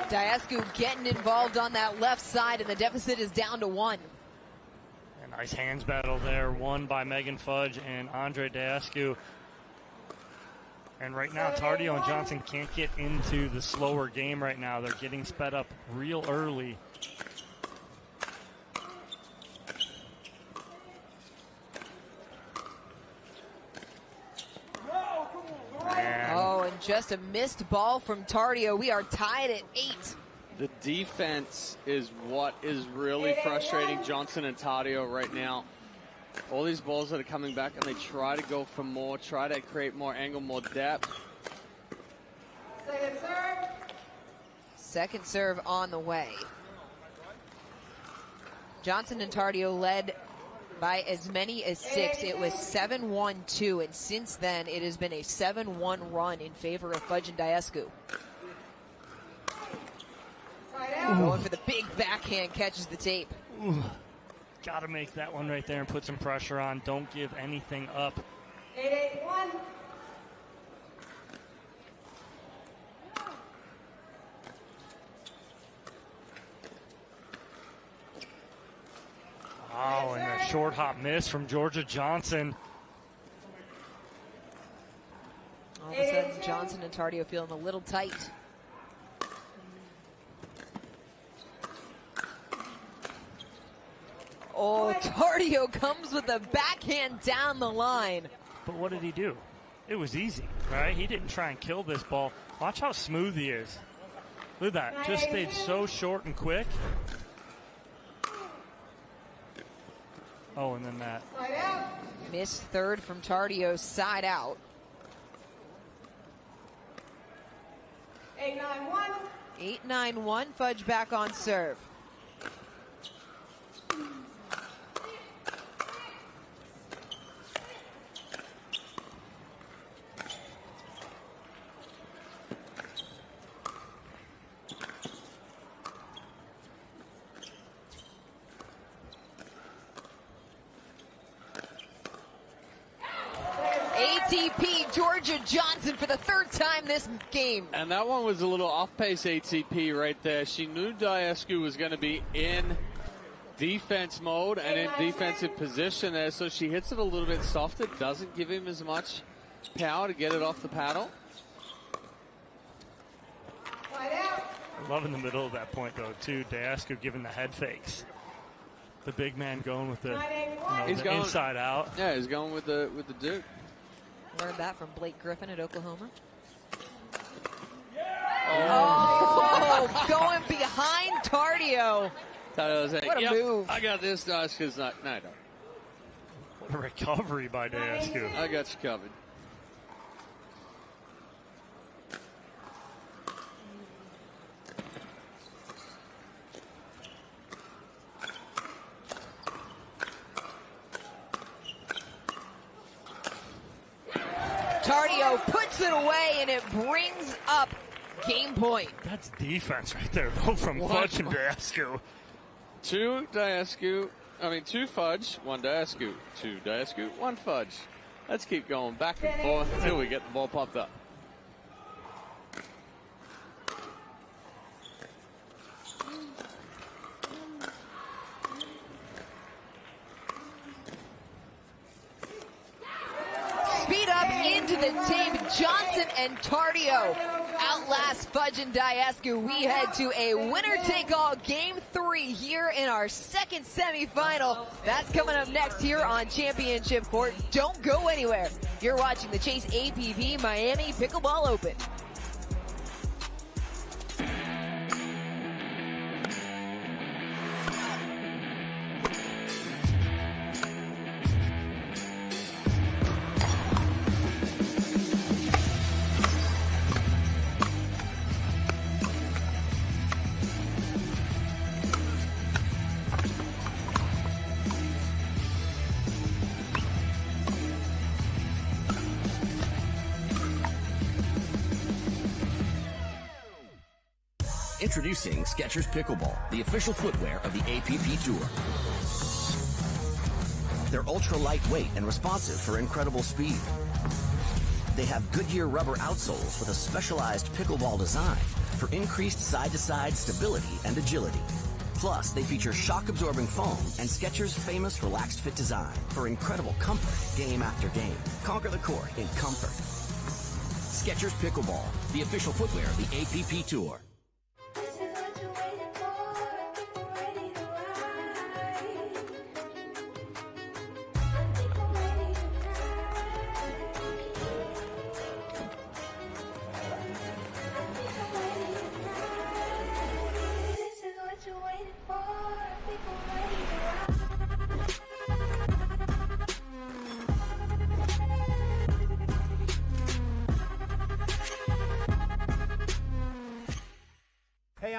Daescu getting involved on that left side, and the deficit is down to 1. A nice hands battle there, won by Megan Fudge and Andre Daescu. And right now, Tardio and Johnson can't get into the slower game right now. They're getting sped up real early. just a missed ball from Tardio. We are tied at 8. The defense is what is really frustrating Johnson and Tardio right now. All these balls that are coming back, and they try to go for more, try to create more angle, more depth. Second serve. Second serve on the way. Johnson and Tardio led by as many as 6. It was 7-1-2, and since then it has been a 7-1 run in favor of Fudge and Daescu. Going for the big backhand, catches the tape. Got to make that one right there and put some pressure on. Don't give anything up. 8-8-1. Oh, and a short hop miss from Georgia Johnson. All of a sudden, Johnson and Tardio feeling a little tight. Oh, Tardio comes with a backhand down the line. But what did he do? It was easy, right? He didn't try and kill this ball. Watch how smooth he is. Look at that. Just stayed so short and quick. Oh, and then that. Missed third from Tardio, side out. 8-9-1. 8-9-1, Fudge back on serve. ATP Georgia Johnson for the 3rd time this game. And that one was a little off-pace ATP right there. She knew Daescu was going to be in defense mode and in defensive position there, so she hits it a little bit softer, doesn't give him as much power to get it off the paddle. I love in the middle of that point, though, too. Daescu giving the head fakes. The big man going with the, He's the going inside out. Yeah, he's going with the Duke. Learned that from Blake Griffin at Oklahoma. Oh, going behind Tardio. What a move. I got this, Daescu's not. No, I don't. What a recovery by Daescu. I got you covered. Tardio puts it away, and it brings up game point. That's defense right there, though, from Fudge and Daescu. 2 Fudge, 1 Daescu. 2 Daescu, 1 Fudge. Let's keep going back and forth until we get the ball popped up. Speed up into the tape. Johnson and Tardio outlast Fudge and Daescu. We head to a winner-take-all Game 3 here in our 2nd semifinal. That's coming up next here on Championship Court. Don't go anywhere. You're watching the Chase APV Miami Pickleball Open. Introducing Skechers Pickleball, the official footwear of the APP Tour. They're ultra lightweight and responsive for incredible speed. They have Goodyear rubber outsoles with a specialized pickleball design for increased side-to-side stability and agility. Plus, they feature shock-absorbing foam and Skechers' famous relaxed fit design for incredible comfort game after game. Conquer the court in comfort. Skechers Pickleball, the official footwear of the APP Tour.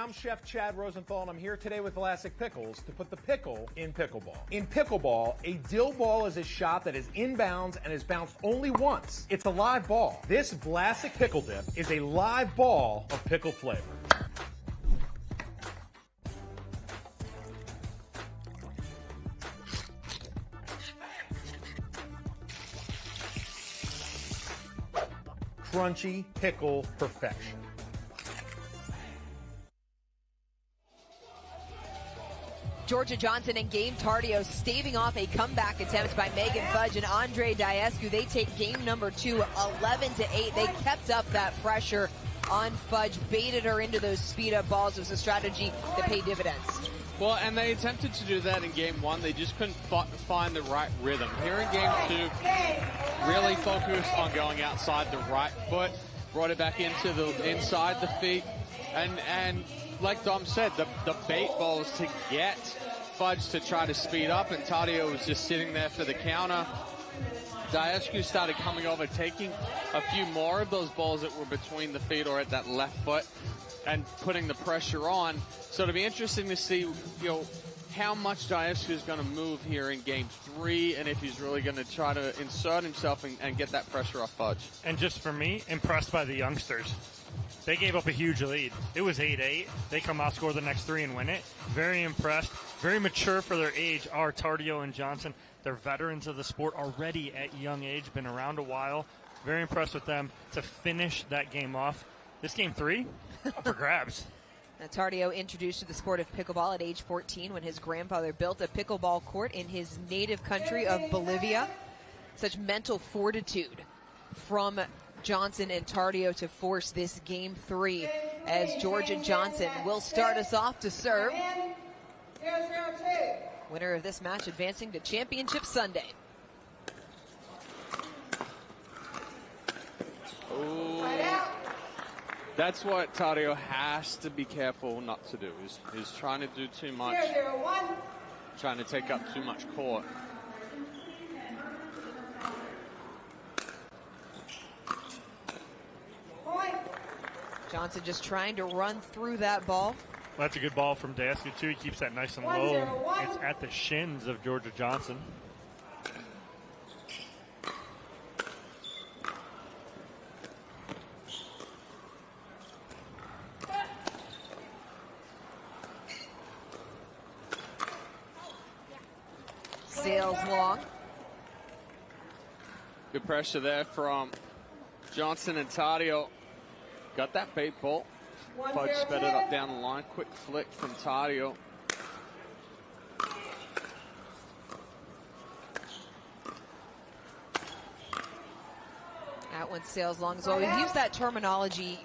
I'm Chef Chad Rosenthal, and I'm here today with Vlasic Pickles to put the pickle in pickleball. In pickleball, a dill ball is a shot that is inbounds and is bounced only once. It's a live ball. This Vlasic Pickle Dip is a live ball of pickle flavor. Crunchy pickle perfection. Georgia Johnson and Gabe Tardio staving off a comeback attempt by Megan Fudge and Andre Daescu. They take game number 2, 11-8. They kept up that pressure on Fudge, baited her into those speed-up balls. It was a strategy that paid dividends. Well, and they attempted to do that in game 1. They just couldn't find the right rhythm. Here in game 2, really focused on going outside the right foot, brought it back into the inside the feet, and like Dom said, the bait balls to get Fudge to try to speed up, and Tardio was just sitting there for the counter. Daescu started coming over, taking a few more of those balls that were between the feet or at that left foot, and putting the pressure on. So it'll be interesting to see, how much Daescu is going to move here in game 3, and if he's really going to try to insert himself and get that pressure off Fudge. And just for me, impressed by the youngsters. They gave up a huge lead. It was 8-8. They come out, score the next 3, and win it. Very impressed. Very mature for their age are Tardio and Johnson. They're veterans of the sport already at young age, been around a while. Very impressed with them to finish that game off. This game 3, up for grabs. Now, Tardio introduced to the sport of pickleball at age 14 when his grandfather built a pickleball court in his native country of Bolivia. Such mental fortitude from Johnson and Tardio to force this game 3, as Georgia Johnson will start us off to serve. Winner of this match advancing to Championship Sunday. Ooh. That's what Tardio has to be careful not to do, is trying to do too much, trying to take up too much court. Johnson just trying to run through that ball. Well, that's a good ball from Daescu, too. He keeps that nice and low. It's at the shins of Georgia Johnson. Sails long. Good pressure there from Johnson and Tardio. Got that bait ball. Fudge sped it up down the line. Quick flick from Tardio. That one sails long as well. We've used that terminology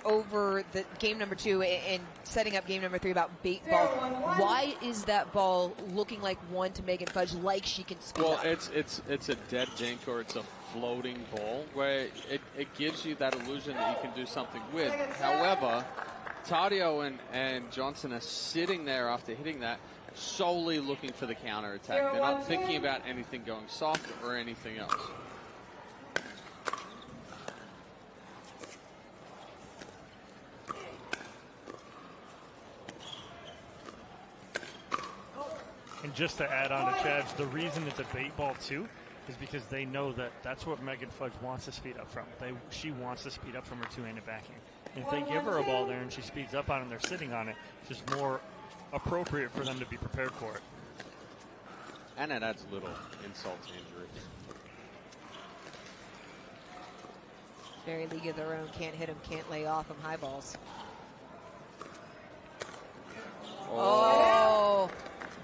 over the game number 2 and setting up game number 3 about bait ball. Why is that ball looking like one to Megan Fudge, like she can speed up? Well, it's a dead dink, or it's a floating ball where it gives you that illusion that you can do something with. However, Tardio and Johnson are sitting there after hitting that, solely looking for the counter attack. They're not thinking about anything going soft or anything else. And just to add on to Chad's, the reason it's a bait ball too is because they know that that's what Megan Fudge wants to speed up from. She wants to speed up from her two-handed backhand. And if they give her a ball there and she speeds up on it and they're sitting on it, it's just more appropriate for them to be prepared for it. And it adds a little insult to injury. Very league of their own. Can't hit them, can't lay off them. High balls. Oh.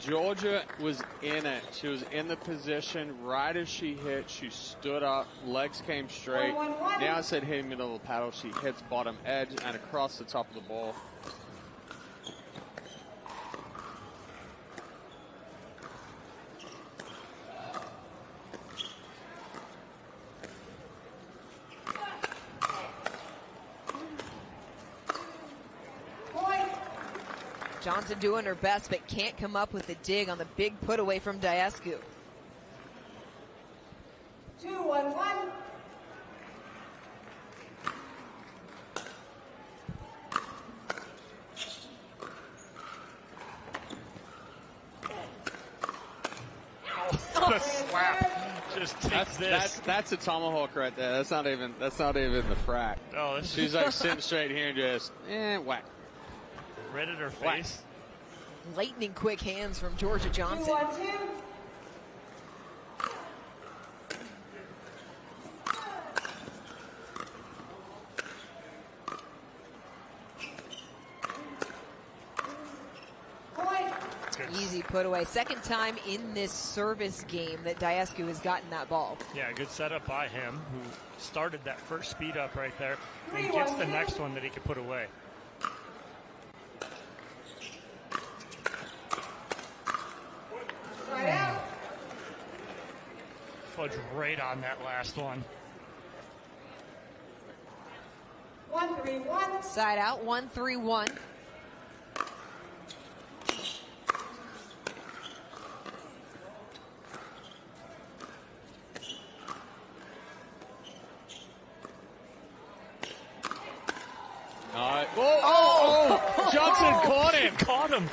Georgia was in it. She was in the position right as she hit. She stood up, legs came straight. Now instead of hitting middle of the paddle, she hits bottom edge and across the top of the ball. Johnson doing her best, but can't come up with the dig on the big put away from Daescu. 2-1-1. the slap. Just takes this. That's a tomahawk right there. That's not even the frack. Oh, she's like sitting straight here and just whack. Right at her face. Lightning quick hands from Georgia Johnson. 2-1-2. Easy put away. Second time in this service game that Daescu has gotten that ball. Yeah, good setup by him, who started that first speed up right there and gets the next one that he could put away. Fudge right on that last one. 1-3-1. Side out, 1-3-1. Johnson caught him. Caught him.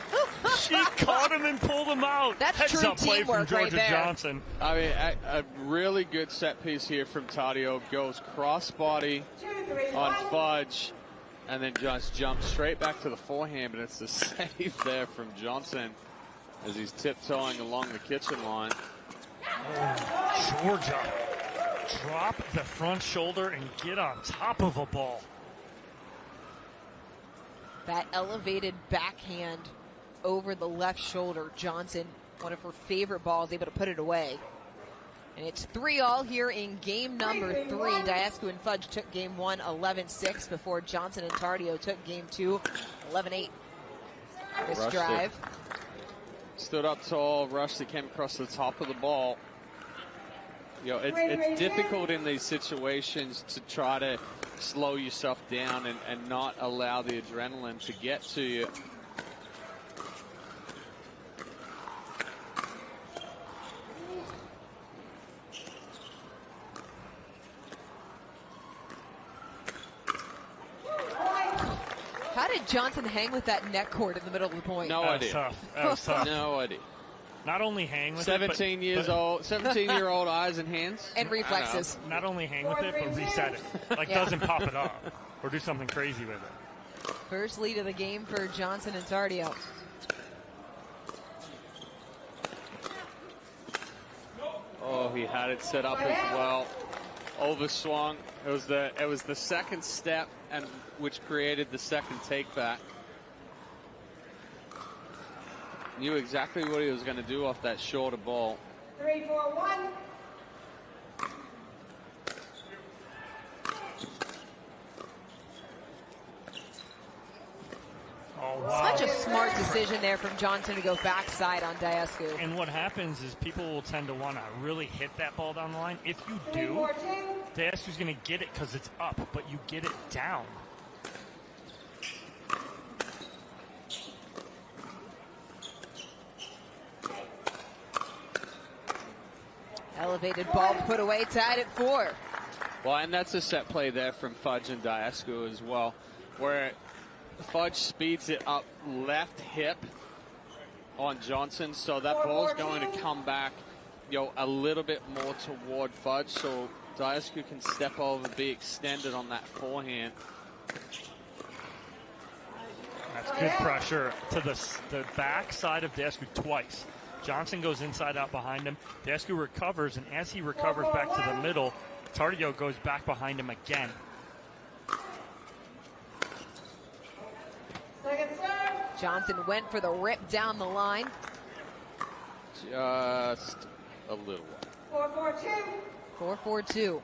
She caught him and pulled him out. That's Heads true up play from teamwork Georgia right there. Johnson. I mean, a really good set piece here from Tardio. Goes crossbody 2-3-1. on Fudge, and then just jumps straight back to the forehand, but it's the save there from Johnson as he's tiptoeing along the kitchen line. Oh, Georgia. Drop the front shoulder and get on top of a ball. That elevated backhand over the left shoulder. Johnson, one of her favorite balls, able to put it away. And it's 3-all here in game number 3. Daescu and Fudge took game 1 11-6 before Johnson and Tardio took game 2 11-8. This Rushed drive. Stood up tall, rushed it, came across the top of the ball. You know, it's difficult in these situations to try to slow yourself down and not allow the adrenaline to get to you. How did Johnson hang with that neck cord in the middle of the point? No idea. That was tough. No idea. Not only hang with 17 it, years old, 17-year-old eyes and hands. And reflexes. Not only hang with it, but reset it. Like, doesn't pop it off or do something crazy with it. First lead of the game for Johnson and Tardio. Oh, he had it set up as well. Overswung. It was the second step, and which created the second take back. Knew exactly what he was going to do off that shorter ball. 3-4-1. Oh, wow. Such a smart decision there from Johnson to go backside on Daescu. And what happens is people will tend to want to really hit that ball down the line. If you do, 3-4-2. Daescu's going to get it because it's up, but you get it down. Elevated ball put away, tied at 4. Well, and that's a set play there from Fudge and Daescu as well, where Fudge speeds it up left hip on Johnson, so that ball's going to come back, a little bit more toward Fudge, so Daescu can step over, be extended on that forehand. That's good pressure to the back side of Daescu twice. Johnson goes inside out behind him. Daescu recovers, and as he recovers back to the middle, Tardio goes back behind him again. Second serve. Johnson went for the rip down the line. Just a little while. 4-4-2. 4-4-2.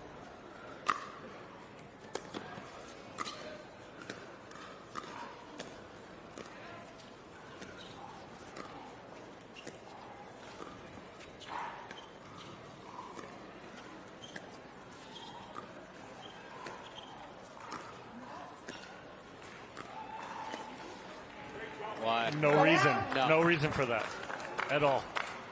Why? No reason for that at all.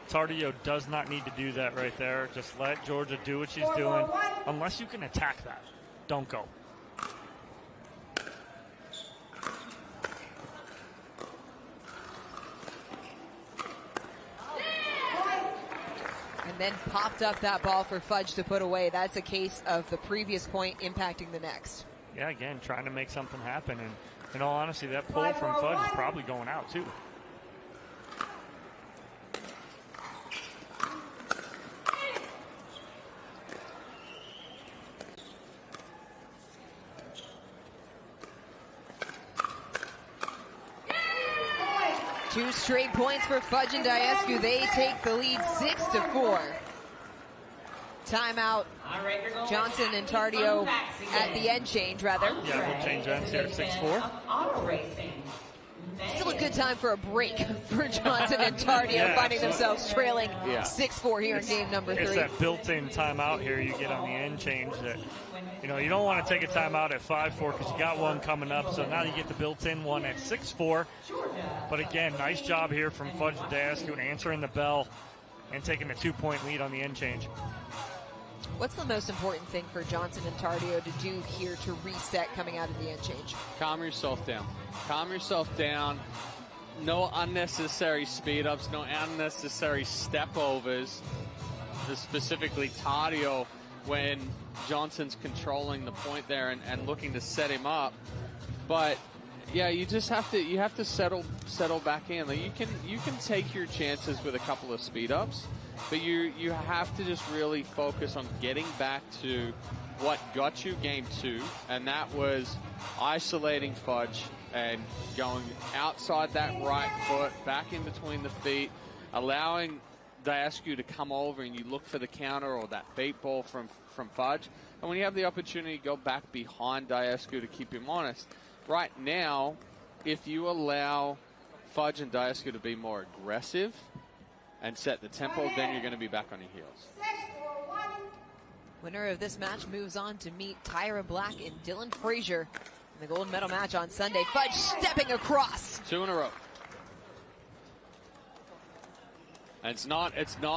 Tardio does not need to do that right there. Just let Georgia do what she's doing. Unless you can attack that, don't go. and then popped up that ball for Fudge to put away. That's a case of the previous point impacting the next. Yeah, again, trying to make something happen. And in all honesty, that pull from Fudge is probably going out, too. Two straight points for Fudge and Daescu. They take the lead 6-4. Timeout. Johnson and Tardio at the end change, rather. Yeah, we'll change ends here, 6-4. Still a good time for a break for Johnson and Tardio, finding themselves trailing 6-4 here in game number 3. It's that built-in timeout here you get on the end change that, you know, you don't want to take a timeout at 5-4 because you got one coming up. So now you get the built-in one at 6-4. But again, nice job here from Fudge and Daescu answering the bell and taking a 2-point lead on the end change. What's the most important thing for Johnson and Tardio to do here to reset coming out of the end change? Calm yourself down. Calm yourself down. No unnecessary speed ups, no unnecessary step overs. Specifically Tardio, when Johnson's controlling the point there and looking to set him up. But yeah, you just have to settle back in. Like you can take your chances with a couple of speed ups, but you have to just really focus on getting back to what got you game 2, and that was isolating Fudge and going outside that right foot, back in between the feet, allowing Daescu to come over and you look for the counter or that bait ball from Fudge. And when you have the opportunity to go back behind Daescu to keep him honest, right now, if you allow Fudge and Daescu to be more aggressive and set the tempo, then you're going to be back on your heels. Winner of this match moves on to meet Tyra Black and Dylan Frazier in the gold medal match on Sunday. Fudge stepping across. 2 in a row. And it's not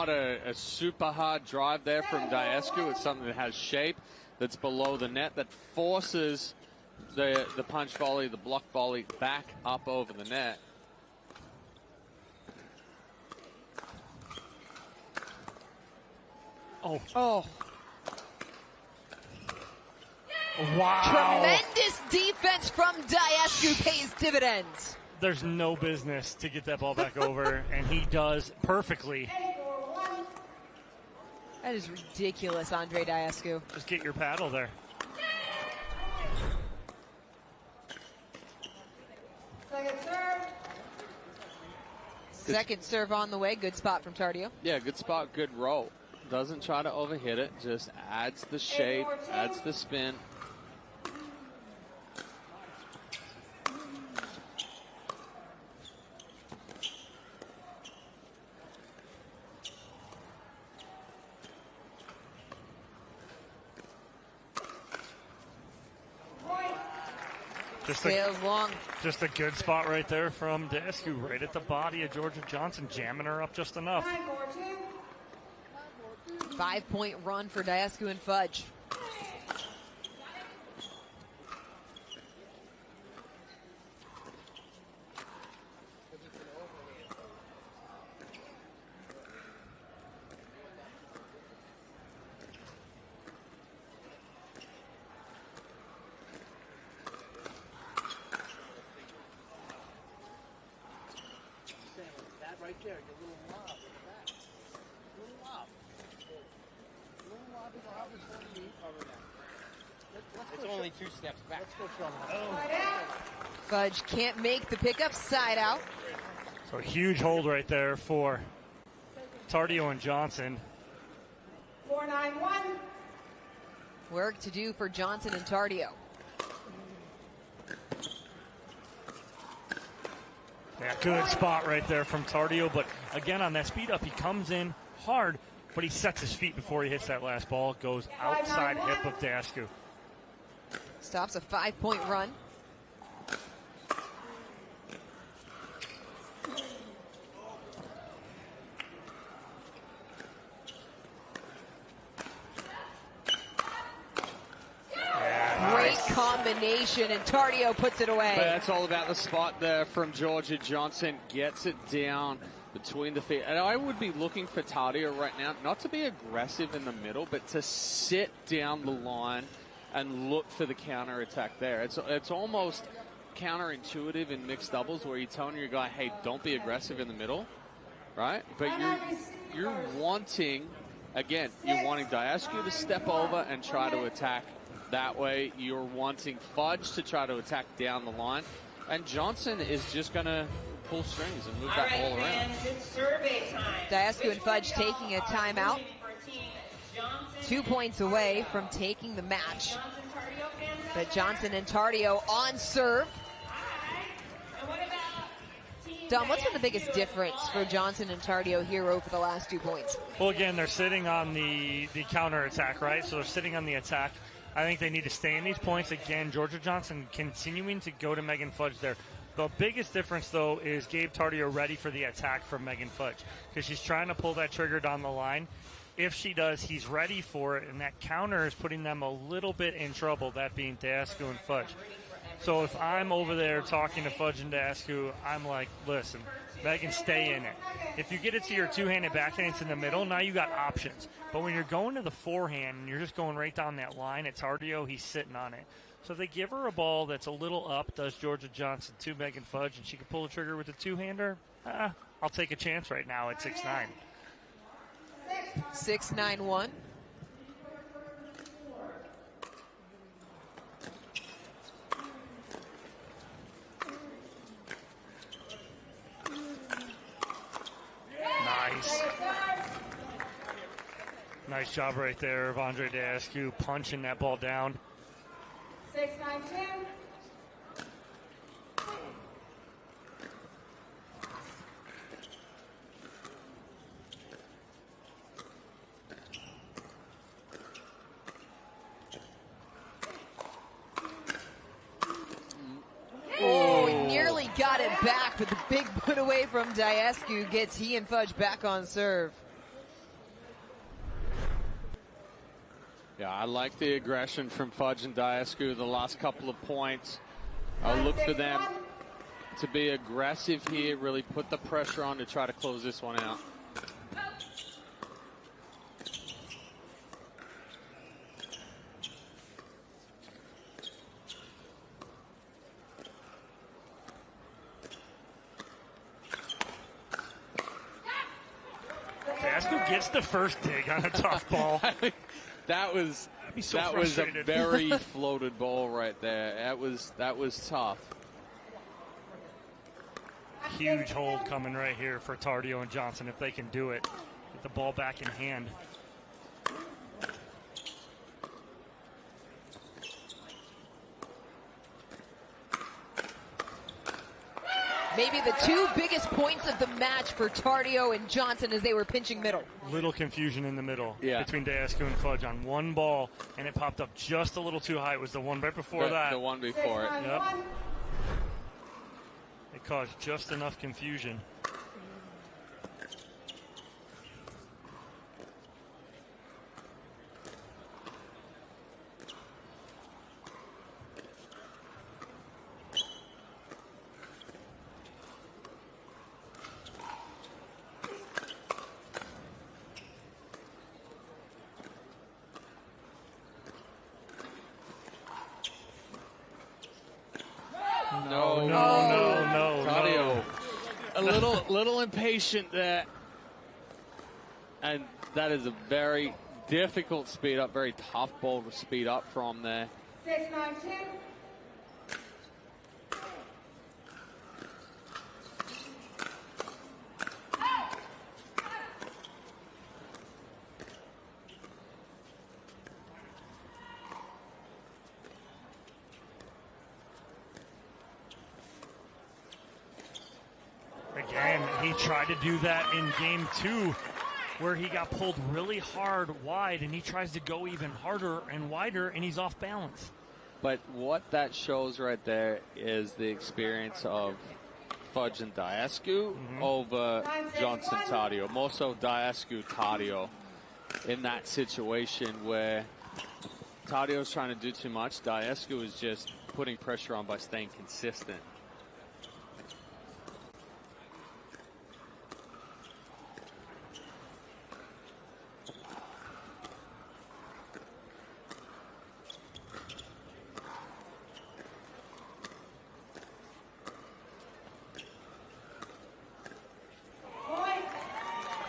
a super hard drive there from Daescu. It's something that has shape, that's below the net, that forces the punch volley, the block volley back up over the net. Oh. Wow. Tremendous defense from Daescu pays dividends. There's no business to get that ball back over, and he does perfectly. That is ridiculous, Andre Daescu. Just get your paddle there. Second serve. Second serve on the way. Good spot from Tardio. Yeah, good spot, good roll. Doesn't try to overhit it, just adds the shape, adds the spin. Just a good spot right there from Daescu, right at the body of Georgia Johnson, jamming her up just enough. 5-point run for Daescu and Fudge. Right there, your little lob in the back. Little lob. Little lob is what you need over there. It's only 2 steps back. Let's go show them. Fudge can't make the pickup, side out. So a huge hold right there for Tardio and Johnson. 4-9-1. Work to do for Johnson and Tardio. Yeah, good spot right there from Tardio, but again on that speed up, he comes in hard, but he sets his feet before he hits that last ball. It goes outside hip of Daescu. Stops a 5-point run. Combination, and Tardio puts it away. But that's all about the spot there from Georgia Johnson. Gets it down between the feet. And I would be looking for Tardio right now, not to be aggressive in the middle, but to sit down the line and look for the counter attack there. It's almost counterintuitive in mixed doubles where you're telling your guy, hey, don't be aggressive in the middle, right? But you're wanting, again, you're wanting Daescu to step over and try to attack that way. You're wanting Fudge to try to attack down the line. And Johnson is just going to pull strings and move that ball around. Daescu and Fudge taking a timeout. 2 points away from taking the match. But Johnson and Tardio on serve. Dom, what's been the biggest difference for Johnson and Tardio here over the last 2 points? Well, again, they're sitting on the counter attack, right? So they're sitting on the attack. I think they need to stay in these points. Again, Georgia Johnson continuing to go to Megan Fudge there. The biggest difference, though, is Gabe Tardio ready for the attack from Megan Fudge because she's trying to pull that trigger down the line. If she does, he's ready for it, and that counter is putting them a little bit in trouble, that being Daescu and Fudge. So if I'm over there talking to Fudge and Daescu, I'm like, listen, Megan, stay in it. If you get it to your two-handed backhand, it's in the middle, now you got options. But when you're going to the forehand and you're just going right down that line, it's Tardio, he's sitting on it. So if they give her a ball that's a little up, does Georgia Johnson to Megan Fudge, and she can pull the trigger with a two-hander, I'll take a chance right now at 6-9. 6-9-1. Nice. Nice job right there of Andre Daescu punching that ball down. 6-9-2. Oh, he nearly got it back, but the big put away from Daescu gets he and Fudge back on serve. Yeah, I like the aggression from Fudge and Daescu the last couple of points. I'll look for them to be aggressive here, really put the pressure on to try to close this one out. Daescu gets the first dig on a tough ball. That was a very floated ball right there. That was tough. Huge hold coming right here for Tardio and Johnson if they can do it. Get the ball back in hand. Maybe the two biggest points of the match for Tardio and Johnson as they were pinching middle. Little confusion in the middle between Daescu and Fudge on one ball, and it popped up just a little too high. It was the one right before that. The one before it. Yep. It caused just enough confusion. No. Tardio, a little impatient there. And that is a very difficult speed up, very tough ball to speed up from there. 6-9-2. Again, he tried to do that in game 2 where he got pulled really hard wide, and he tries to go even harder and wider, and he's off balance. But what that shows right there is the experience of Fudge and Daescu over Johnson Tardio. More so Daescu Tardio in that situation where Tardio's trying to do too much. Daescu is just putting pressure on by staying consistent.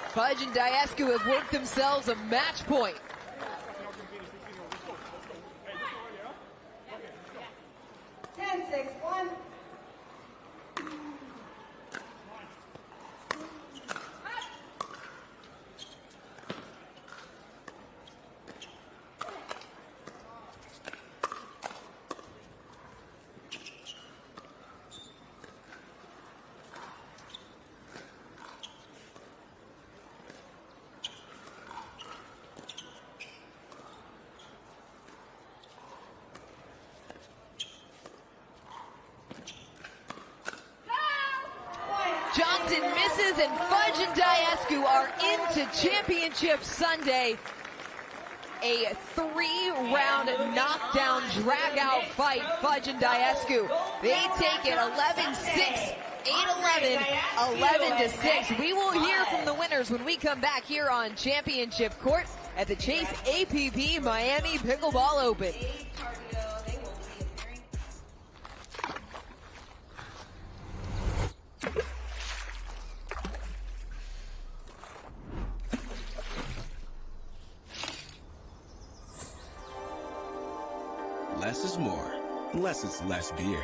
Fudge and Daescu have worked themselves a match point. 10-6-1. Johnson misses, and Fudge and Daescu are into Championship Sunday. A 3-round knockdown drag-out fight, Fudge and Daescu. They take it 11-6, 8-11, 11-6. We will hear from the winners when we come back here on Championship Court at the Chase APP Miami Pickleball Open. Less is more, unless it's less beer.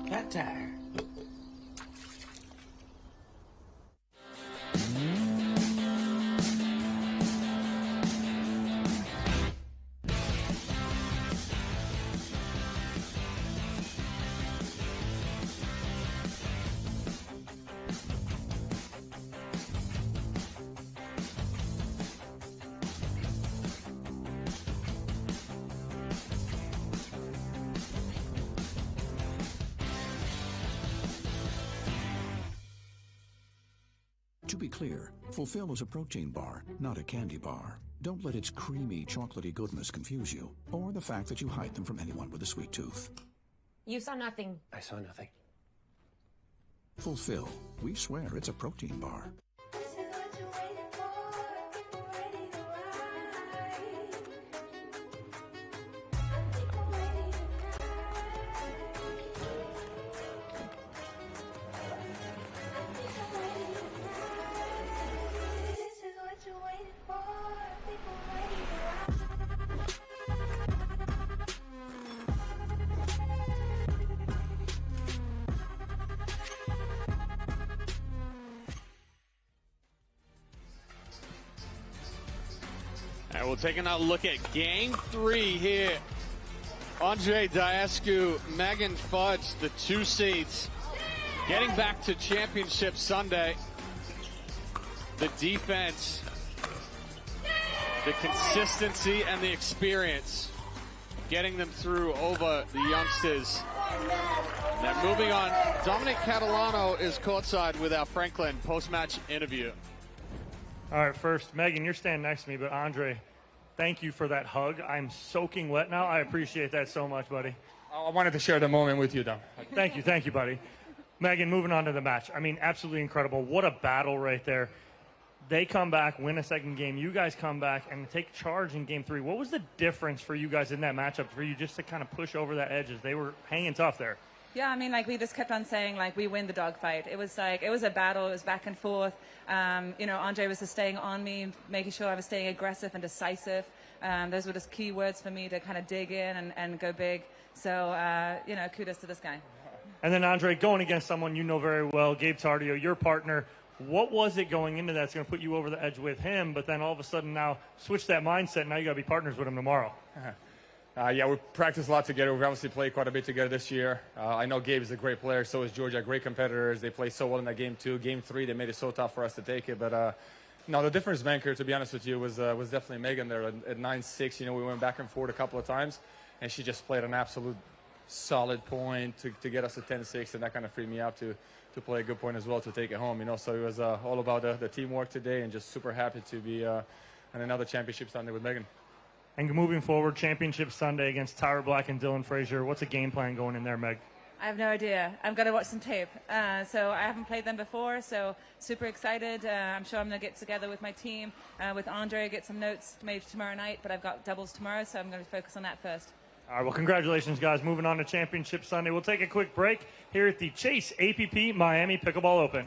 Cat tire. To be clear, Fulfill is a protein bar, not a candy bar. Don't let its creamy, chocolatey goodness confuse you, or the fact that you hide them from anyone with a sweet tooth. You saw nothing. I saw nothing. Fulfill. We swear it's a protein bar. And we're taking a look at Game 3 here. Andre Daescu, Megan Fudge, the 2 seeds, getting back to Championship Sunday. The defense, the consistency, and the experience, getting them through over the youngsters. Now moving on, Dominic Catalano is courtside with our Franklin post-match interview. All right, first, Megan, you're standing next to me, but Andre, thank you for that hug. I'm soaking wet now. I appreciate that so much, buddy. I wanted to share the moment with you, Dom. Thank you, buddy. Megan, moving on to the match. I mean, absolutely incredible. What a battle right there. They come back, win a second game. You guys come back and take charge in Game 3. What was the difference for you guys in that matchup for you just to kind of push over that edge as they were hanging tough there? Yeah, I mean, like, we just kept on saying, like, we win the dogfight. It was like, it was a battle. It was back and forth. You know, Andre was just staying on me, making sure I was staying aggressive and decisive. Those were just key words for me to kind of dig in and go big. So, you know, kudos to this guy. And then, Andre, going against someone you know very well, Gabe Tardio, your partner, what was it going into that's going to put you over the edge with him, but then all of a sudden now switch that mindset, now you got to be partners with him tomorrow? Yeah, we practiced a lot together. We've obviously played quite a bit together this year. I know Gabe is a great player. So is Georgia, great competitors. They played so well in that Game 2. Game 3, they made it so tough for us to take it. But no, the difference maker, to be honest with you, was definitely Megan there at 9-6. You know, we went back and forth a couple of times, and she just played an absolute solid point to get us to 10-6, and that kind of freed me up to play a good point as well to take it home. You know, so it was all about the teamwork today, and just super happy to be on another championship Sunday with Megan. And moving forward, Championship Sunday against Tyra Black and Dylan Frazier. What's a game plan going in there, Meg? I have no idea. I'm going to watch some tape. So I haven't played them before, so super excited. I'm sure I'm going to get together with my team, with Andre, get some notes maybe tomorrow night, but I've got doubles tomorrow, so I'm going to focus on that first. All right, well, congratulations, guys. Moving on to Championship Sunday. We'll take a quick break here at the Chase APP Miami Pickleball Open.